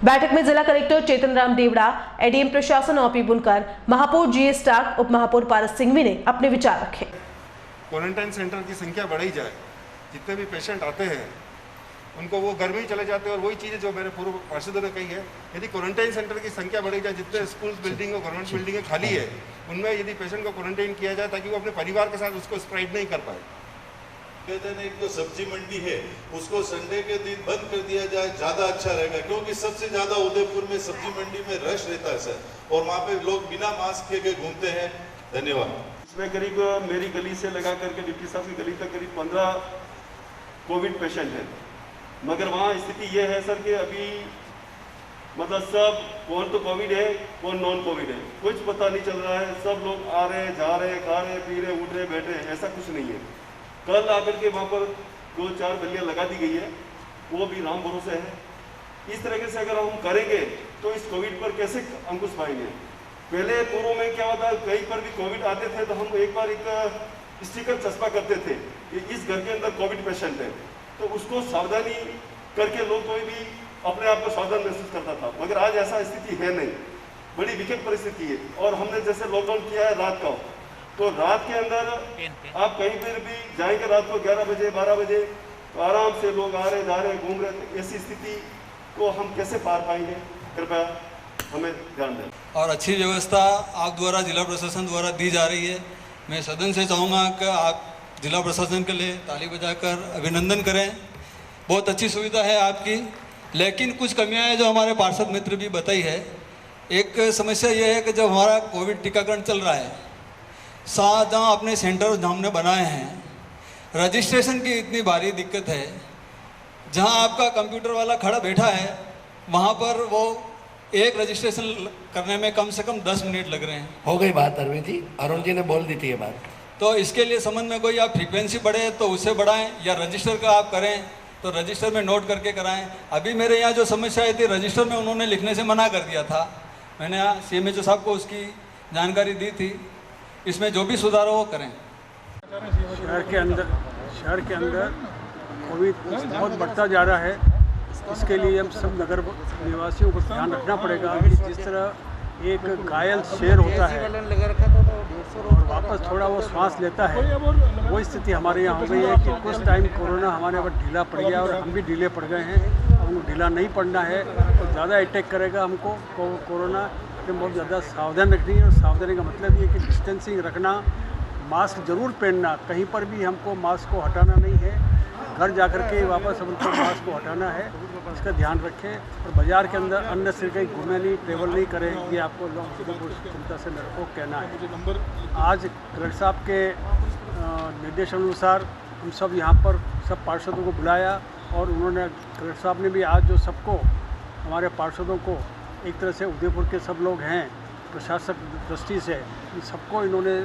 Speaker 2: बैठक में जिला कलेक्टर चेतन राम देवड़ा, ADM प्रशासन OP बुनकर, महापौर GS स्टार्क, उप महापौर पारस सिंघवी ने अपने विचार रखे।
Speaker 14: क्वारंटाइन सेंटर की संख्या बढ़ाई जाए, जितने भी पेशेंट आते हैं उनको वो घर में ही चले जाते हैं। और वही चीज़ें जो मेरे पूर्व पार्षदों ने कही है, यदि क्वारंटाइन सेंटर की संख्या बढ़ाई जाए, जितने स्कूल बिल्डिंग और गवर्नमेंट बिल्डिंगें खाली है उनमें यदि पेशेंट को क्वारंटाइन किया जाए ताकि वो अपने परिवार के साथ उसको स्प्रेड नहीं कर पाए।
Speaker 15: कहते हैं एक जो सब्जी मंडी है उसको संडे के दिन बंद कर दिया जाए, ज़्यादा अच्छा रहेगा, क्योंकि सबसे ज़्यादा उदयपुर में सब्जी मंडी में रश रहता है सर, और वहाँ पे लोग बिना मास्क के घूमते हैं। धन्यवाद।
Speaker 16: इसमें करीब मेरी गली से लगा करके डिप्टी साहब की गली तक करीब 15 कोविड पेशेंट हैं, मगर वहाँ स्थिति ये है सर कि अभी मतलब सब कौन तो कोविड है कौन नॉन कोविड है, कुछ पता नहीं चल रहा है। सब लोग आ रहे हैं, जा रहे हैं, खा रहे हैं, पी रहे, उठ रहे, बैठे हैं, ऐसा कुछ नहीं है। कल आकर के वहाँ पर 2-4 गलियाँ लगा दी गई है, वो भी राम भरोसे है। इस तरीके से अगर हम करेंगे तो इस कोविड पर कैसे अंकुश पाएंगे। पहले पूर्व में क्या होता है, कहीं पर भी कोविड आते थे तो हम एक बार एक स्टिकर चस्पा करते थे कि इस घर के अंदर कोविड पेशेंट है, तो उसको सावधानी करके लोग कोई भी अपने आप को सावधान महसूस करता था। मगर आज ऐसा स्थिति है नहीं, बड़ी विकट परिस्थिति है। और हमने जैसे लॉकडाउन किया है रात का, तो रात के अंदर आप कहीं पर भी जाएंगे रात को 11 बजे 12 बजे तो आराम से लोग आ रहे, जा रहे, घूम रहे। तो ऐसी स्थिति को हम कैसे पार पाएंगे, कृपया हमें ध्यान दें।
Speaker 17: और अच्छी व्यवस्था आप द्वारा जिला प्रशासन द्वारा दी जा रही है। मैं सदन से चाहूँगा कि आप जिला प्रशासन के लिए ताली बजाकर अभिनंदन करें। बहुत अच्छी सुविधा है आपकी, लेकिन कुछ कमियां हैं जो हमारे पार्षद मित्र भी बताई है। एक समस्या ये है कि जब हमारा कोविड टीकाकरण चल रहा है, जहाँ अपने सेंटर हमने बनाए हैं, रजिस्ट्रेशन की इतनी भारी दिक्कत है। जहाँ आपका कंप्यूटर वाला खड़ा बैठा है, वहाँ पर वो एक रजिस्ट्रेशन करने में कम से कम 10 मिनट लग रहे हैं।
Speaker 4: हो गई बात अरविंद जी, अरुण जी ने बोल दी थी ये बात।
Speaker 17: तो इसके लिए संबंध में कोई आप फ्रीक्वेंसी बढ़े तो उसे बढ़ाएं, या रजिस्टर का आप करें तो रजिस्टर में नोट करके कराएं। अभी मेरे यहाँ जो समस्या आई थी, रजिस्टर में उन्होंने लिखने से मना कर दिया था। मैंने यहाँ CMHO साहब को उसकी जानकारी दी थी। इसमें जो भी सुधार हो वो करें।
Speaker 6: शहर के अंदर कोविड बहुत बढ़ता जा रहा है। इसके लिए हम सब नगर निवासियों को ध्यान रखना पड़ेगा कि जिस तरह एक घायल शेर होता है और वापस थोड़ा वो सांस लेता है, वो स्थिति हमारे यहाँ हो गई है कि कुछ टाइम कोरोना हमारे यहाँ ढीला पड़ गया और हम भी ढीले पड़ गए हैं। हमको ढीला नहीं पड़ना है, तो ज़्यादा अटैक करेगा हमको कोरोना। में बहुत ज़्यादा सावधान रखनी है, और सावधानी का मतलब ये कि डिस्टेंसिंग रखना, मास्क ज़रूर पहनना, कहीं पर भी हमको मास्क को हटाना नहीं है। घर जाकर के वापस हमको मास्क को हटाना है, इसका ध्यान रखें। और बाज़ार के अंदर अन्य से कहीं घूमे नहीं, ट्रेवल नहीं करें, ये आपको चिंता से मेरे को कहना है। आज कलेक्टर साहब के निर्देशानुसार हम सब यहाँ पर सब पार्षदों को बुलाया और उन्होंने कलेक्टर साहब ने भी आज जो सबको हमारे पार्षदों को एक तरह से उदयपुर के सब लोग हैं प्रशासक दृष्टि से इन सबको इन्होंने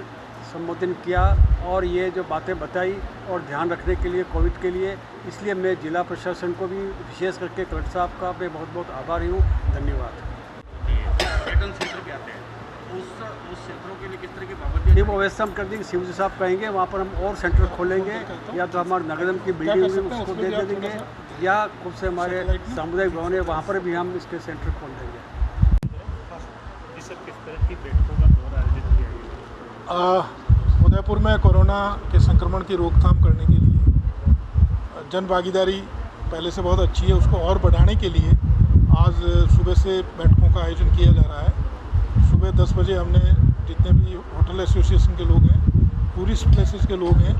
Speaker 6: संबोधन किया और ये जो बातें बताई और ध्यान रखने के लिए कोविड के लिए, इसलिए मैं जिला प्रशासन को भी विशेष करके कलेक्टर साहब का मैं बहुत बहुत आभारी हूँ। धन्यवाद।
Speaker 7: पर्यटन क्षेत्र पे आते हैं उस क्षेत्रों के लिए किस तरह की पाबंदी?
Speaker 6: ये वो व्यवस्था हम कर देंगे, शिवजी साहब कहेंगे वहाँ पर हम और सेंटर खोलेंगे, या तो हमारे नगर निगम की बिल्डिंग में उसको दे देंगे या खुद से हमारे सामुदायिक भवन है वहाँ पर भी हम इसके सेंटर खोल देंगे।
Speaker 7: किस तरह की बैठकों का दौर आयोजित किया गया?
Speaker 18: उदयपुर में कोरोना के संक्रमण की रोकथाम करने के लिए जन भागीदारी पहले से बहुत अच्छी है, उसको और बढ़ाने के लिए आज सुबह से बैठकों का आयोजन किया जा रहा है। सुबह 10 बजे हमने जितने भी होटल एसोसिएशन के लोग हैं, टूरिस्ट प्लेसेस के लोग हैं,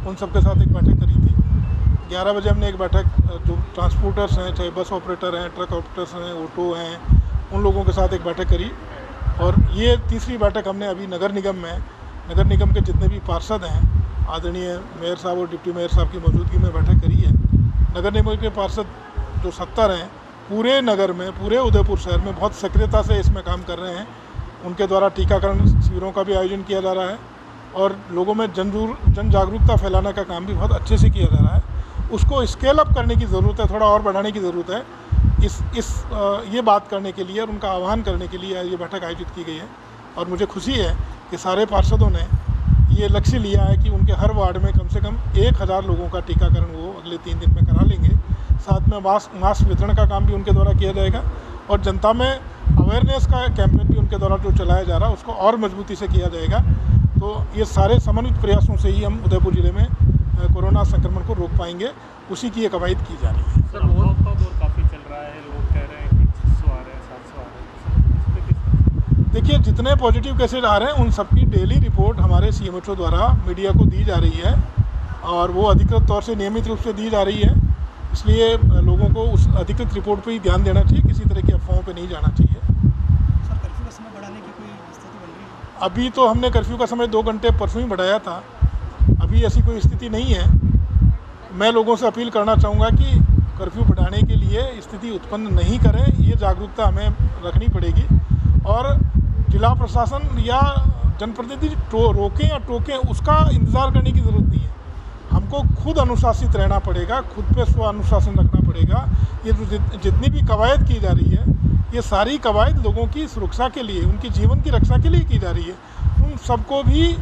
Speaker 18: उन सब के साथ एक बैठक करी थी। 11 बजे हमने एक बैठक जो ट्रांसपोर्टर्स हैं, चाहे बस ऑपरेटर हैं, ट्रक ऑपरेटर्स हैं, ऑटो हैं, उन लोगों के साथ एक बैठक करी। और ये तीसरी बैठक हमने अभी नगर निगम में, नगर निगम के जितने भी पार्षद हैं, आदरणीय मेयर साहब और डिप्टी मेयर साहब की मौजूदगी में बैठक करी है। नगर निगम के पार्षद जो 70 हैं, पूरे नगर में, पूरे उदयपुर शहर में बहुत सक्रियता से इसमें काम कर रहे हैं। उनके द्वारा टीकाकरण शिविरों का भी आयोजन किया जा रहा है और लोगों में जन जागरूकता फैलाने का काम भी बहुत अच्छे से किया जा रहा है। उसको स्केल अप करने की ज़रूरत है, थोड़ा और बढ़ाने की ज़रूरत है। ये बात करने के लिए और उनका आह्वान करने के लिए ये बैठक आयोजित की गई है। और मुझे खुशी है कि सारे पार्षदों ने ये लक्ष्य लिया है कि उनके हर वार्ड में कम से कम 1000 लोगों का टीकाकरण वो अगले 3 दिन में करा लेंगे। साथ में मास्क वितरण का काम भी उनके द्वारा किया जाएगा और जनता में अवेयरनेस का कैंपेन भी उनके द्वारा जो चलाया जा रहा है उसको और मजबूती से किया जाएगा। तो ये सारे समन्वित प्रयासों से ही हम उदयपुर ज़िले में कोरोना संक्रमण को रोक पाएंगे, उसी की एक कवायद की जा रही है।
Speaker 7: सर दौर काफ़ी चल रहा है, लोग कह रहे हैं कि 600 आ रहे हैं, 700 आ रहे हैं।
Speaker 18: देखिए, जितने पॉजिटिव केसेज आ रहे हैं उन सबकी डेली रिपोर्ट हमारे CMHO द्वारा मीडिया को दी जा रही है और वो अधिकृत तौर से नियमित रूप से दी जा रही है। इसलिए लोगों को उस अधिकृत रिपोर्ट पर ही ध्यान देना चाहिए, किसी तरह की अफवाहों पर नहीं जाना चाहिए।
Speaker 19: सर, कर्फ्यू का समय बढ़ाने की कोई स्थिति बन रही है?
Speaker 18: अभी तो हमने कर्फ्यू का समय 2 घंटे परसों ही बढ़ाया था, अभी ऐसी कोई स्थिति नहीं है। मैं लोगों से अपील करना चाहूँगा कि कर्फ्यू बढ़ाने के लिए स्थिति उत्पन्न नहीं करें, ये जागरूकता हमें रखनी पड़ेगी। और जिला प्रशासन या जनप्रतिनिधि रोकें या टोकें उसका इंतज़ार करने की ज़रूरत नहीं है। हमको खुद अनुशासित रहना पड़ेगा, खुद पे स्व अनुशासन रखना पड़ेगा। ये जितनी भी कवायद की जा रही है, ये सारी कवायद लोगों की सुरक्षा के लिए, उनके जीवन की रक्षा के लिए की जा रही है। उन सबको भी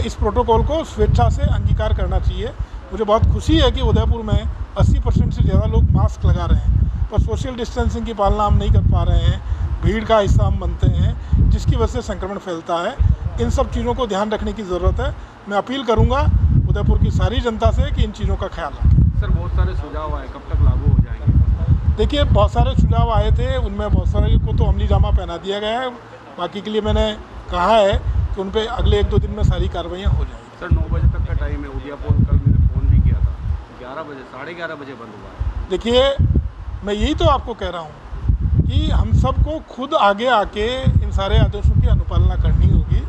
Speaker 18: इस प्रोटोकॉल को स्वेच्छा से अंगीकार करना चाहिए। मुझे बहुत खुशी है कि उदयपुर में 80% से ज़्यादा लोग मास्क लगा रहे हैं, पर सोशल डिस्टेंसिंग की पालना हम नहीं कर पा रहे हैं, भीड़ का हिस्सा हम बनते हैं, जिसकी वजह से संक्रमण फैलता है। इन सब चीज़ों को ध्यान रखने की ज़रूरत है। मैं अपील करूँगा उदयपुर की सारी जनता से कि इन चीज़ों का ख्याल रखें।
Speaker 7: सर, बहुत सारे सुझाव आए, कब तक लागू हो जाएंगे?
Speaker 18: देखिए, बहुत सारे सुझाव आए थे, उनमें बहुत सारे को तो अमली जामा पहना दिया गया है। बाकी के लिए मैंने कहा है कि उन पर अगले 1-2 दिन में सारी कार्रवाइयाँ हो जाएंगी।
Speaker 7: सर, 9 बजे तक का टाइम है, उदयपुर कल मैंने फ़ोन भी किया था, 11 बजे 11:30 बजे बंद हुआ है।
Speaker 18: देखिए, मैं यही तो आपको कह रहा हूँ कि हम सबको खुद आगे आके इन सारे आदेशों की अनुपालना करनी होगी।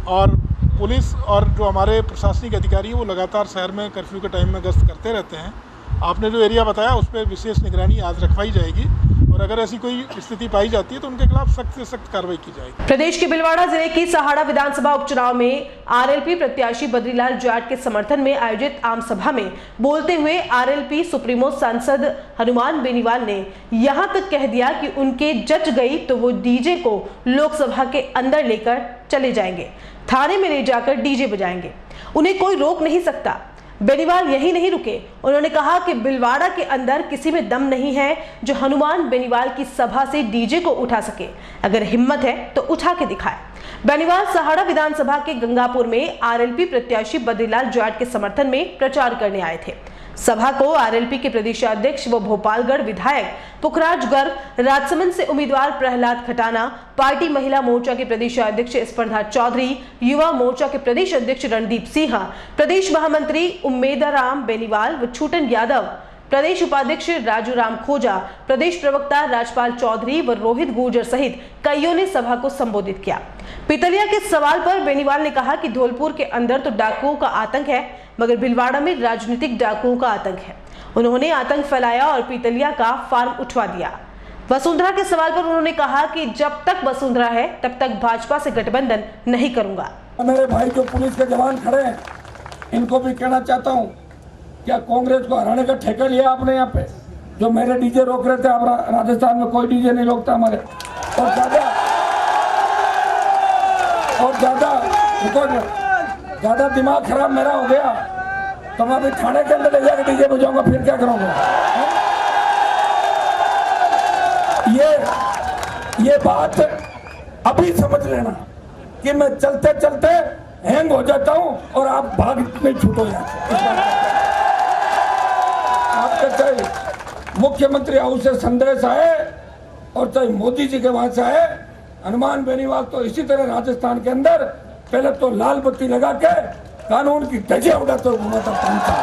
Speaker 18: और पुलिस और जो हमारे प्रशासनिक अधिकारी हैं वो लगातार शहर में कर्फ्यू के टाइम में गश्त करते रहते हैं। आपने जो एरिया बताया उस पर विशेष निगरानी आज रखवाई जाएगी और अगर ऐसी कोई स्थिति पाई जाती है तो उनके खिलाफ सख्त से सख्त कार्रवाई की जाएगी।
Speaker 2: प्रदेश के भीलवाड़ा जिले की सहाड़ा विधानसभा उपचुनाव में आरएलपी प्रत्याशी बद्रीलाल जाट के समर्थन में आयोजित आम सभा में बोलते हुए आरएलपी सुप्रीमो सांसद हनुमान बेनीवाल ने यहां तक कह दिया कि उनके जच गई तो वो डीजे को लोकसभा के अंदर लेकर चले जाएंगे, थाने में ले जाकर डीजे बजाएंगे, उन्हें कोई रोक नहीं सकता। बेनीवाल यही नहीं रुके, उन्होंने कहा कि भीलवाड़ा के अंदर किसी में दम नहीं है जो हनुमान बेनीवाल की सभा से डीजे को उठा सके, अगर हिम्मत है तो उठा के दिखाए। बेनीवाल सहाड़ा विधानसभा के गंगापुर में आरएलपी प्रत्याशी बद्रीलाल जाट के समर्थन में प्रचार करने आए थे। सभा को आरएलपी के प्रदेशाध्यक्ष व भोपालगढ़ विधायक पुखराज गर्ग, राजसमंद से उम्मीदवार प्रहलाद खटाना, पार्टी महिला मोर्चा के प्रदेशाध्यक्ष स्पर्धा चौधरी, युवा मोर्चा के प्रदेश अध्यक्ष रणदीप सिंह, प्रदेश महामंत्री उम्मेदाराम बेनीवाल व छूटन यादव, प्रदेश उपाध्यक्ष राजू राम खोजा, प्रदेश प्रवक्ता राजपाल चौधरी व रोहित गुर्जर सहित कईयों ने सभा को संबोधित किया। पीतलिया के सवाल पर बेनीवाल ने कहा कि धौलपुर के अंदर तो डाकुओं का आतंक है, मगर भीलवाड़ा में राजनीतिक डाकुओं का आतंक है। उन्होंने आतंक फैलाया और पीतलिया का फार्म उठवा दिया। वसुंधरा के सवाल पर उन्होंने कहा कि जब तक वसुंधरा है तब तक भाजपा से गठबंधन नहीं करूंगा।
Speaker 20: मेरे भाई जो पुलिस के जवान खड़े हैं, इनको भी कहना चाहता हूं, क्या कांग्रेस को हराने का ठेका लिया आपने? यहाँ पे जो मेरे डीजे रोक रहे थे, आप राजस्थान में कोई डीजे नहीं रोकता हमारे। और ज्यादा दिमाग खराब मेरा हो गया तो मैं अभी थाने के अंदर ले जाकर डीजे बजाऊंगा, फिर क्या करूंगा? ये बात अभी समझ लेना कि मैं चलते चलते हैंग हो जाता हूं और आप भाग में छूटो जाते। आपके चाहे मुख्यमंत्री हाउस से संदेश आए और चाहे मोदी जी के वहां से आए, हनुमान बेनीवाल तो इसी तरह राजस्थान के अंदर पहले तो लाल बत्ती लगा के कानून की धज्जियां उड़ाते हुए घूमा था 5 साल।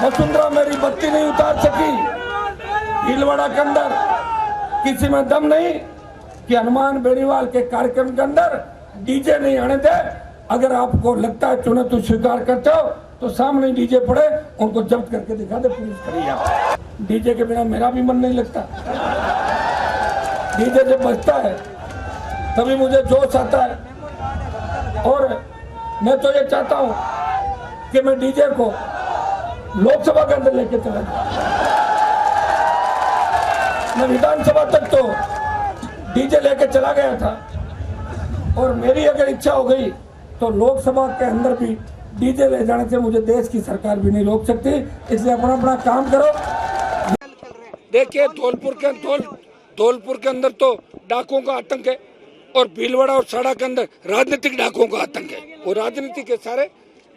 Speaker 20: वसुंधरा मेरी बत्ती नहीं उतार सकी। भीलवाड़ा के अंदर किसी में दम नहीं कि हनुमान बेनीवाल के कार्यक्रम के अंदर डीजे नहीं आने दे। अगर आपको लगता है चुने तो स्वीकार करते हो तो सामने डीजे पड़े, उनको जब्त करके दिखा दे, पुलिस करिए। डीजे के बिना मेरा भी मन नहीं लगता। डीजे जब बजता है तभी मुझे जोश आता है। और मैं तो ये चाहता हूं कि मैं डीजे को लोकसभा के अंदर लेके चला जाऊं। मैं विधानसभा तक तो डीजे लेके चला गया था और मेरी अगर इच्छा हो गई तो लोकसभा के अंदर भी डीजे ले जाने से मुझे देश की सरकार भी नहीं रोक सकती। इसलिए अपना अपना काम करो।
Speaker 21: देखिए, धौलपुर के अंदर तो डाकुओं का आतंक है और भीलवाड़ा और साड़ा के अंदर राजनीतिक डाकुओं का आतंक है। वो राजनीति के सारे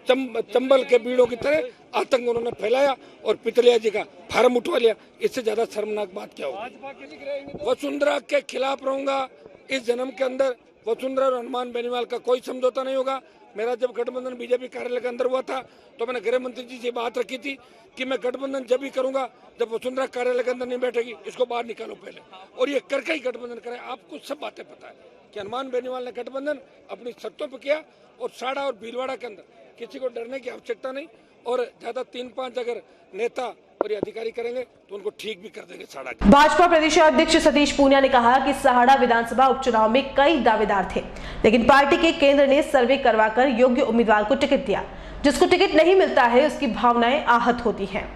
Speaker 21: चंबल के बीड़ों की तरह आतंक उन्होंने फैलाया और पितलिया जी का फार्म उठवा लिया। इससे ज्यादा शर्मनाक बात क्या होगी? वसुंधरा के खिलाफ रहूंगा। इस जन्म के अंदर वसुंधरा और हनुमान बेनीवाल का कोई समझौता नहीं होगा। मेरा जब गठबंधन बीजेपी कार्यालय के अंदर हुआ था तो मैंने गृह मंत्री जी से बात रखी थी कि मैं गठबंधन जब भी करूंगा जब वसुंधरा कार्यालय के अंदर नहीं बैठेगी, इसको बाहर निकालो पहले, और ये करके ही गठबंधन करें। आपको सब बातें पता है कि हनुमान बेनीवाल ने गठबंधन अपनी शर्तों पर किया और साड़ा और भीलवाड़ा के अंदर किसी को डरने की आवश्यकता नहीं। और ज्यादा 3-5 अगर नेता और ये अधिकारी करेंगे तो उनको ठीक भी कर देंगे साड़ा के।
Speaker 2: भाजपा प्रदेश अध्यक्ष सतीश पूनिया ने कहा कि सहाड़ा विधानसभा उपचुनाव में कई दावेदार थे, लेकिन पार्टी के केंद्र ने सर्वे करवाकर योग्य उम्मीदवार को टिकट दिया। जिसको टिकट नहीं मिलता है उसकी भावनाएं आहत होती हैं,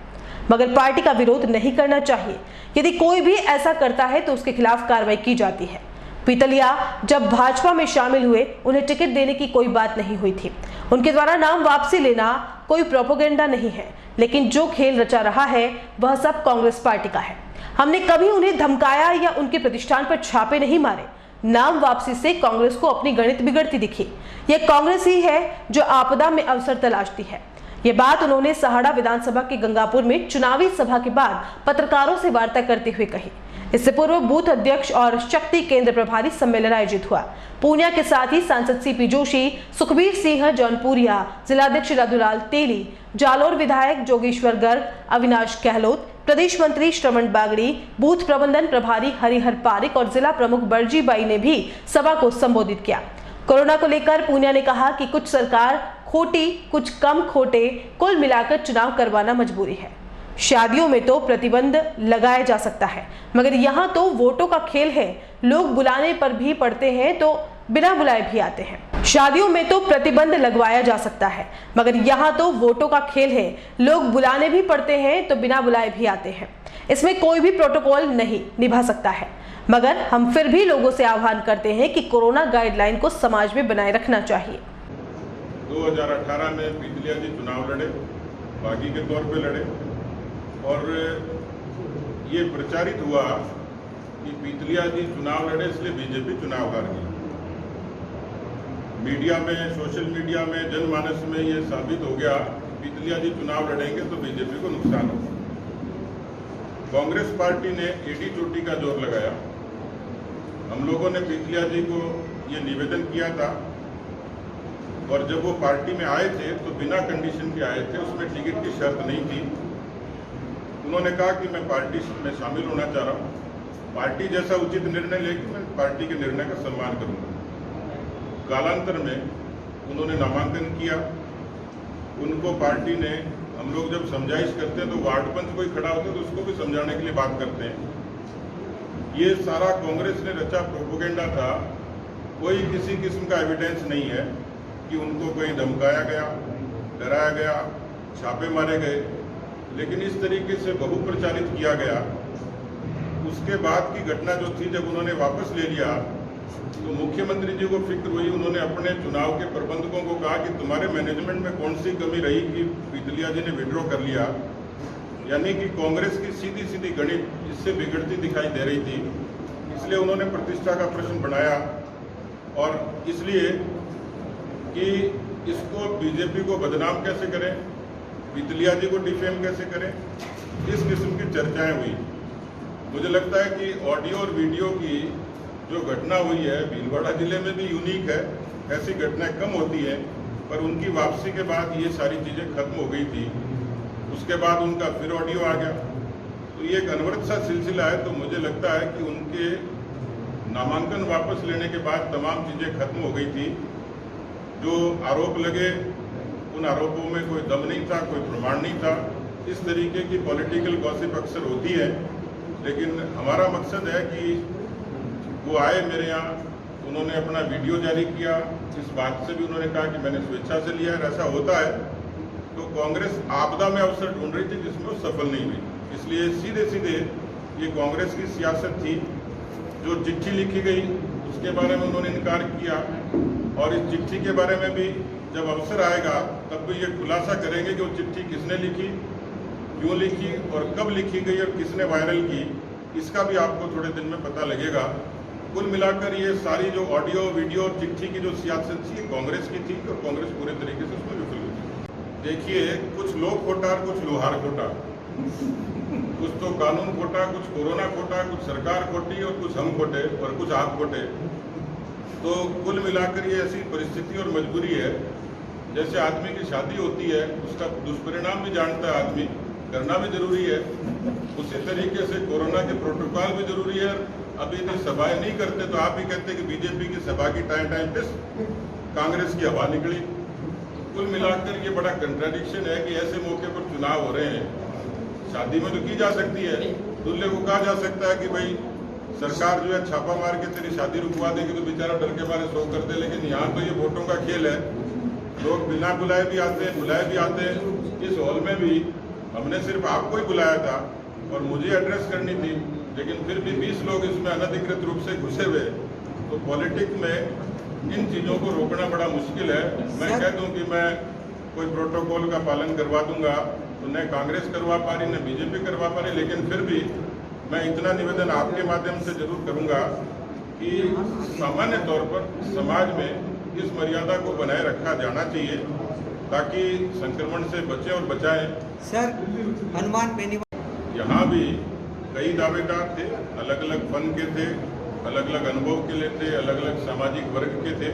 Speaker 2: मगर पार्टी का विरोध नहीं करना चाहिए। यदि कोई भी ऐसा करता है तो उसके खिलाफ कार्रवाई की जाती है। पीतलिया जब भाजपा में शामिल हुए उन्हें टिकट देने की कोई बात नहीं हुई थी। उनके द्वारा नाम वापसी लेना कोई प्रोपेगेंडा नहीं है, लेकिन जो खेल रचा रहा है वह सब कांग्रेस पार्टी का है। हमने कभी उन्हें धमकाया या उनके प्रतिष्ठान पर छापे नहीं मारे। नाम वापसी से कांग्रेस को अपनी गणित बिगड़ती दिखी। यह कांग्रेस ही है जो आपदा में अवसर तलाशती है। ये बात उन्होंने सहाड़ा विधानसभा के गंगापुर में चुनावी सभा के बाद पत्रकारों से वार्ता करते हुए कही। इससे पूर्व बूथ अध्यक्ष और शक्ति केंद्र प्रभारी सम्मेलन आयोजित हुआ। पूनिया के साथ ही सांसद सीपी जोशी, सुखबीर सिंह जौनपुरिया, जिलाध्यक्ष राधुलाल तेली, जालोर विधायक जोगेश्वर गर्ग, अविनाश गहलोत, प्रदेश मंत्री श्रवण बागड़ी, बूथ प्रबंधन प्रभारी हरिहर पारिक और जिला प्रमुख बरजी बाई ने भी सभा को संबोधित किया। कोरोना को लेकर पूनिया ने कहा कि कुछ सरकार खोटी, कुछ कम खोटे, कुल मिलाकर चुनाव करवाना मजबूरी है। शादियों में तो प्रतिबंध लगाया जा सकता है, मगर यहाँ तो वोटों का खेल है। लोग बुलाने पर भी पड़ते हैं तो बिना बुलाए भी आते हैं। शादियों में तो प्रतिबंध लगवाया जा सकता है, मगर यहाँ तो वोटों का खेल है। लोग बुलाने भी पड़ते हैं तो बिना बुलाए भी आते हैं। इसमें कोई भी प्रोटोकॉल नहीं निभा सकता है, मगर हम फिर भी लोगों से आह्वान करते हैं कि कोरोना गाइडलाइन को समाज में बनाए रखना चाहिए।
Speaker 22: 2018 में पीतलिया जी चुनाव लड़े, बागी के तौर पे लड़े और ये प्रचारित हुआ कि पीतलिया जी चुनाव लड़े इसलिए बीजेपी चुनाव हार गई। मीडिया में, सोशल मीडिया में, जनमानस में ये साबित हो गया पीतलिया जी चुनाव लड़ेंगे तो बीजेपी को नुकसान होगा। कांग्रेस पार्टी ने एडी चोटी का जोर लगाया। हम लोगों ने पीतलिया जी को ये निवेदन किया था और जब वो पार्टी में आए थे तो बिना कंडीशन के आए थे, उसमें टिकट की शर्त नहीं थी। उन्होंने कहा कि मैं पार्टी में शामिल होना चाह रहा हूँ पार्टी जैसा उचित निर्णय लेगी मैं पार्टी के निर्णय का सम्मान करूंगा। कालांतर में उन्होंने नामांकन किया, उनको पार्टी ने, हम लोग जब समझाइश करते हैं तो वार्ड पंच कोई खड़ा होता है तो उसको भी समझाने के लिए बात करते हैं। ये सारा कांग्रेस ने रचा प्रोपोगेंडा था, कोई किसी किस्म का एविडेंस नहीं है कि उनको कोई धमकाया गया, डराया गया, छापे मारे गए, लेकिन इस तरीके से बहुप्रचारित किया गया। उसके बाद की घटना जो थी, जब उन्होंने वापस ले लिया तो मुख्यमंत्री जी को फिक्र हुई, उन्होंने अपने चुनाव के प्रबंधकों को कहा कि तुम्हारे मैनेजमेंट में कौन सी कमी रही कि पीतलिया जी ने विड्रॉ कर लिया। यानी कि कांग्रेस की सीधी सीधी गणित इससे बिगड़ती दिखाई दे रही थी, इसलिए उन्होंने प्रतिष्ठा का प्रश्न बनाया और इसलिए कि इसको बीजेपी को बदनाम कैसे करें, पीतलिया जी को डिफेम कैसे करें, इस किस्म की चर्चाएं हुई। मुझे लगता है कि ऑडियो और वीडियो की जो घटना हुई है भीलवाड़ा जिले में भी यूनिक है, ऐसी घटनाएं कम होती हैं, पर उनकी वापसी के बाद ये सारी चीज़ें खत्म हो गई थी। उसके बाद उनका फिर ऑडियो आ गया, तो ये एक अनवरत सा सिलसिला है। तो मुझे लगता है कि उनके नामांकन वापस लेने के बाद तमाम चीज़ें खत्म हो गई थी। जो आरोप लगे उन आरोपों में कोई दम नहीं था, कोई प्रमाण नहीं था। इस तरीके की पॉलिटिकल गॉसिप अक्सर होती है, लेकिन हमारा मकसद है कि वो आए मेरे यहाँ, उन्होंने अपना वीडियो जारी किया, इस बात से भी उन्होंने कहा कि मैंने स्वेच्छा से लिया है। ऐसा होता है तो कांग्रेस आपदा में अवसर ढूंढ रही थी जिसमें वो सफल नहीं हुई, इसलिए सीधे सीधे ये कांग्रेस की सियासत थी। जो चिट्ठी लिखी गई उसके बारे में उन्होंने इनकार किया और इस चिट्ठी के बारे में भी जब अवसर आएगा तब भी ये खुलासा करेंगे कि वो चिट्ठी किसने लिखी, क्यों लिखी और कब लिखी गई और किसने वायरल की, इसका भी आपको थोड़े दिन में पता लगेगा। कुल मिलाकर ये सारी जो ऑडियो वीडियो और चिट्ठी की जो सियासत थी कांग्रेस की थी और कांग्रेस पूरे तरीके से उसमें विफल हुई थी। देखिए, कुछ लोग खोटा, कुछ लोहार खोटा, कुछ तो कानून खोटा, कुछ कोरोना खोटा, कुछ सरकार खोटी और कुछ हम खोटे और कुछ आप खोटे। तो कुल मिलाकर ये ऐसी परिस्थिति और मजबूरी है। जैसे आदमी की शादी होती है, उसका दुष्परिणाम भी जानता है आदमी, करना भी जरूरी है, उसी तरीके से कोरोना के प्रोटोकॉल भी जरूरी है। अभी यदि सभाएं नहीं करते तो आप भी कहते कि बीजेपी की सभा की टाइम पे कांग्रेस की हवा निकली। कुल मिलाकर ये बड़ा कंट्राडिक्शन है कि ऐसे मौके पर चुनाव हो रहे हैं। शादी में तो की जा सकती है, दूल्हे को कहा जा सकता है कि भाई सरकार जो है छापा मार के तेरी शादी रुकवा देगी तो बेचारा डर के मारे सो कर दे, लेकिन यहाँ तो ये वोटों का खेल है। लोग बिना बुलाए भी आते हैं, बुलाए भी आते हैं। इस हॉल में भी हमने सिर्फ आपको ही बुलाया था और मुझे एड्रेस करनी थी, लेकिन फिर भी 20 लोग इसमें अनधिकृत रूप से घुसे हुए। तो पॉलिटिक्स में इन चीज़ों को रोकना बड़ा मुश्किल है। मैं कह दूं कि मैं कोई प्रोटोकॉल का पालन करवा दूंगा तो न कांग्रेस करवा पा रही न बीजेपी करवा पा रही, लेकिन फिर भी मैं इतना निवेदन आपके माध्यम से जरूर करूंगा कि सामान्य तौर पर समाज में इस मर्यादा को बनाए रखा जाना चाहिए ताकि संक्रमण से बचें और बचाएं।
Speaker 1: सर, हनुमान बेनीवाल
Speaker 22: यहाँ भी कई दावेदार थे, अलग अलग फन के थे, अलग अलग अनुभव के लिए थे, अलग अलग सामाजिक वर्ग के थे,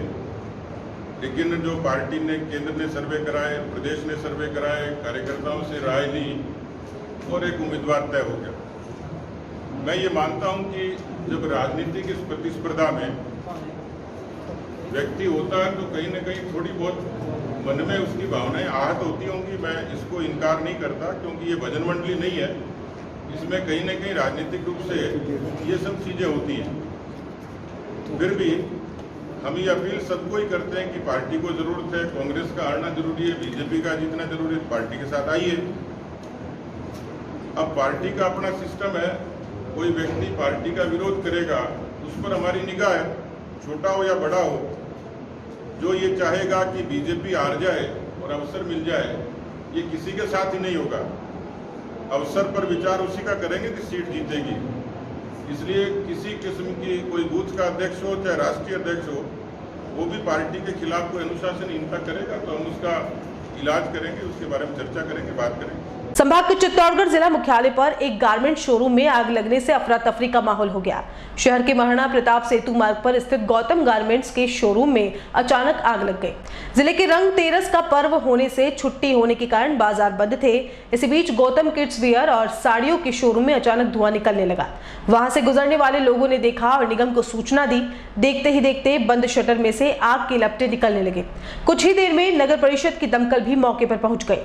Speaker 22: लेकिन जो पार्टी ने, केंद्र ने सर्वे कराए, प्रदेश ने सर्वे कराए, कार्यकर्ताओं से राय ली और एक उम्मीदवार तय हो गया। मैं ये मानता हूँ कि जब राजनीतिक इस प्रतिस्पर्धा में व्यक्ति होता है तो कहीं न कहीं थोड़ी बहुत मन में उसकी भावनाएं आहत होती होंगी। मैं इसको इनकार नहीं करता, क्योंकि ये भजन मंडली नहीं है, इसमें कहीं न कहीं राजनीतिक रूप से ये सब चीज़ें होती हैं। फिर भी हम ये अपील सबको ही करते हैं कि पार्टी को ज़रूरत है, कांग्रेस का हारना जरूरी है, बीजेपी का जीतना जरूरी है, पार्टी के साथ आइए। अब पार्टी का अपना सिस्टम है, कोई व्यक्ति पार्टी का विरोध करेगा उस पर हमारी निगाह है, छोटा हो या बड़ा हो। जो ये चाहेगा कि बीजेपी हार जाए और अवसर मिल जाए, ये किसी के साथ ही नहीं होगा। अवसर पर विचार उसी का करेंगे कि सीट जीतेगी। इसलिए किसी किस्म की कोई बूथ का अध्यक्ष हो चाहे राष्ट्रीय अध्यक्ष हो, वो भी पार्टी के खिलाफ कोई अनुशासनहीनता करेगा तो हम उसका इलाज करेंगे, उसके बारे में चर्चा करेंगे, बात करेंगे।
Speaker 2: संभाग के चित्तौड़गढ़ जिला मुख्यालय पर एक गारमेंट शोरूम में आग लगने से अफरा तफरी का माहौल हो गया। शहर के महाराणा प्रताप सेतु मार्ग पर स्थित गौतम गारमेंट्स के शोरूम में अचानक आग लग गई। जिले के रंगतेरस का पर्व होने से छुट्टी होने के कारण बाजार बंद थे। इसी बीच गौतम किड्स वियर और साड़ियों के शोरूम में अचानक धुआं निकलने लगा। वहां से गुजरने वाले लोगों ने देखा और निगम को सूचना दी। देखते ही देखते बंद शटर में से आग के लपटे निकलने लगे। कुछ ही देर में नगर परिषद की दमकल भी मौके पर पहुंच गई।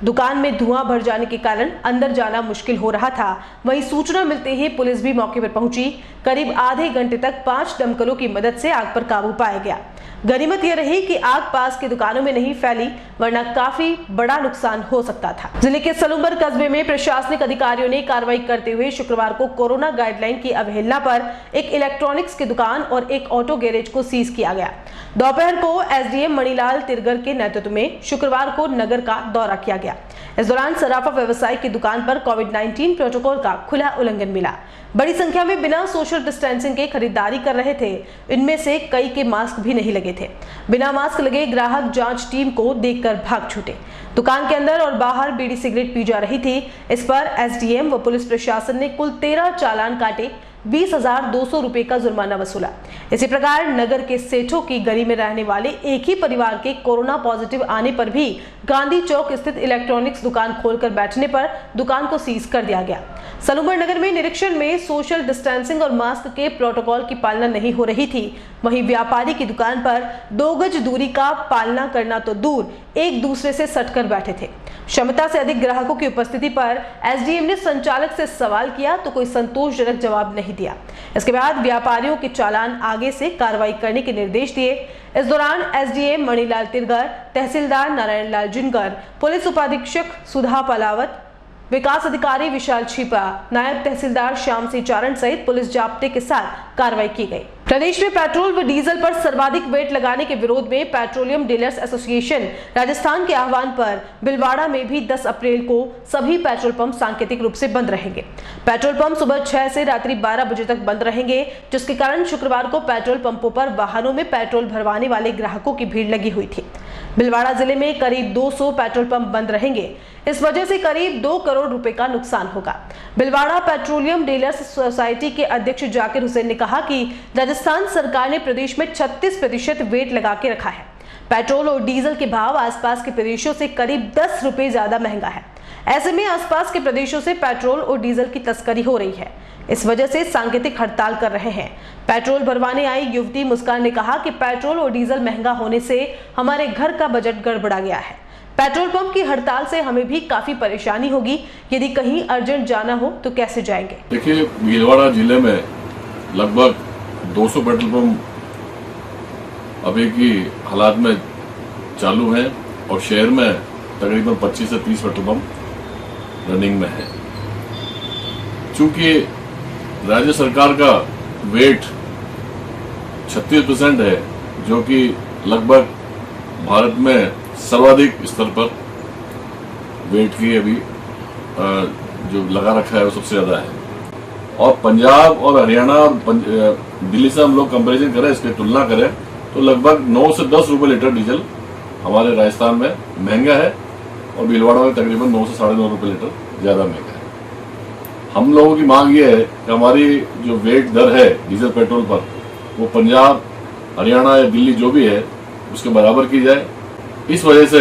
Speaker 2: दुकान में धुआं भर जाने के कारण अंदर जाना मुश्किल हो रहा था। वहीं सूचना मिलते ही पुलिस भी मौके पर पहुंची। करीब आधे घंटे तक 5 दमकलों की मदद से आग पर काबू पाया गया। गनीमत यह रही कि आग पास की दुकानों में नहीं फैली, वरना काफी बड़ा नुकसान हो सकता था। जिले के सलूंबर कस्बे में प्रशासनिक अधिकारियों ने कार्रवाई करते हुए शुक्रवार को कोरोना गाइडलाइन की अवहेलना पर एक इलेक्ट्रॉनिक्स की दुकान और एक ऑटो गैरेज को सीज किया गया। दोपहर को एसडीएम मणिलाल तिरगर के नेतृत्व में शुक्रवार को नगर का दौरा किया गया। इस दौरान सराफा व्यवसायी की दुकान पर कोविड-19 प्रोटोकॉल का खुला उल्लंघन मिला। बड़ी संख्या में बिना सोशल डिस्टेंसिंग के खरीदारी कर रहे थे। इनमें से कई के मास्क भी नहीं लगे थे। बिना मास्क लगे ग्राहक जांच टीम को देखकर भाग छूटे। दुकान के अंदर और बाहर बीड़ी सिगरेट पी जा रही थी। इस पर एसडीएम व पुलिस प्रशासन ने कुल 13 चालान काटे, 20,200 रुपए का जुर्माना वसूला। इसी प्रकार नगर के सेठों की गली में रहने वाले एक ही परिवार के कोरोना पॉजिटिव आने पर भी गांधी चौक स्थित इलेक्ट्रॉनिक्स दुकान खोलकर बैठने पर दुकान को सीज कर दिया गया। सलूंबर नगर में निरीक्षण में सोशल डिस्टेंसिंग और मास्क के प्रोटोकॉल की पालना नहीं हो रही थी। वहीं व्यापारी की दुकान पर 2 गज दूरी का पालना करना तो दूर, एक दूसरे से सटकर बैठे थे। क्षमता से अधिक ग्राहकों की उपस्थिति पर एसडीएम ने संचालक से सवाल किया तो कोई संतोषजनक जवाब नहीं दिया। इसके बाद व्यापारियों के चालान आगे से कार्रवाई करने के निर्देश दिए। इस दौरान एसडीएम मणिलाल तिरगर, तहसीलदार नारायण लाल जिनकर, पुलिस उपाधीक्षक सुधा पलावत, विकास अधिकारी विशाल छिपा, नायब तहसीलदार श्याम सिंह चारण सहित पुलिस जाब्ते के साथ कार्रवाई की गई। प्रदेश में पेट्रोल व डीजल पर सर्वाधिक वेट लगाने के विरोध में पेट्रोलियम डीलर्स एसोसिएशन राजस्थान के आह्वान पर भिलवाड़ा में भी 10 अप्रैल को सभी पेट्रोल पंप सांकेतिक रूप से बंद रहेंगे। पेट्रोल पंप सुबह 6 से रात्रि 12 बजे तक बंद रहेंगे, जिसके कारण शुक्रवार को पेट्रोल पंपों पर वाहनों में पेट्रोल भरवाने वाले ग्राहकों की भीड़ लगी हुई थी। भिलवाड़ा जिले में करीब 200 पेट्रोल पंप बंद रहेंगे। इस वजह से करीब 2 करोड़ रुपए का नुकसान होगा। भिलवाड़ा पेट्रोलियम डीलर्स सोसाइटी के अध्यक्ष जाकिर हुसैन ने कहा कि राजस्थान सरकार ने प्रदेश में 36% वेट लगा के रखा है। पेट्रोल और डीजल के भाव आसपास के प्रदेशों से करीब 10 रुपए ज्यादा महंगा है। ऐसे में आसपास के प्रदेशों से पेट्रोल और डीजल की तस्करी हो रही है। इस वजह से सांकेतिक हड़ताल कर रहे हैं। पेट्रोल भरवाने आई युवती मुस्कान ने कहा कि पेट्रोल और डीजल महंगा होने से हमारे घर का बजट गड़बड़ा गया है। पेट्रोल पंप की हड़ताल से हमें भी काफी परेशानी होगी। यदि कहीं अर्जेंट जाना हो तो कैसे जाएंगे?
Speaker 3: देखिए, भीलवाड़ा जिले में लगभग 200 पेट्रोल पंप अभी की हालात में चालू हैं और शहर में तकरीबन 25 से 30 पेट्रोल पंप रनिंग में है। चूंकि राज्य सरकार का वेट 36% है, जो कि लगभग भारत में सर्वाधिक स्तर पर वेट की अभी जो लगा रखा है वो सबसे ज़्यादा है। और पंजाब और हरियाणा और दिल्ली से हम लोग कंपैरिजन करें, इसकी तुलना करें तो लगभग 9 से 10 रुपए लीटर डीजल हमारे राजस्थान में महंगा है और भीलवाड़ा में तकरीबन 9 से 9.5 रुपए लीटर ज़्यादा महंगा है। हम लोगों की मांग ये है कि हमारी जो वेट दर है डीजल पेट्रोल पर वो पंजाब, हरियाणा या दिल्ली जो भी है उसके बराबर की जाए। इस वजह से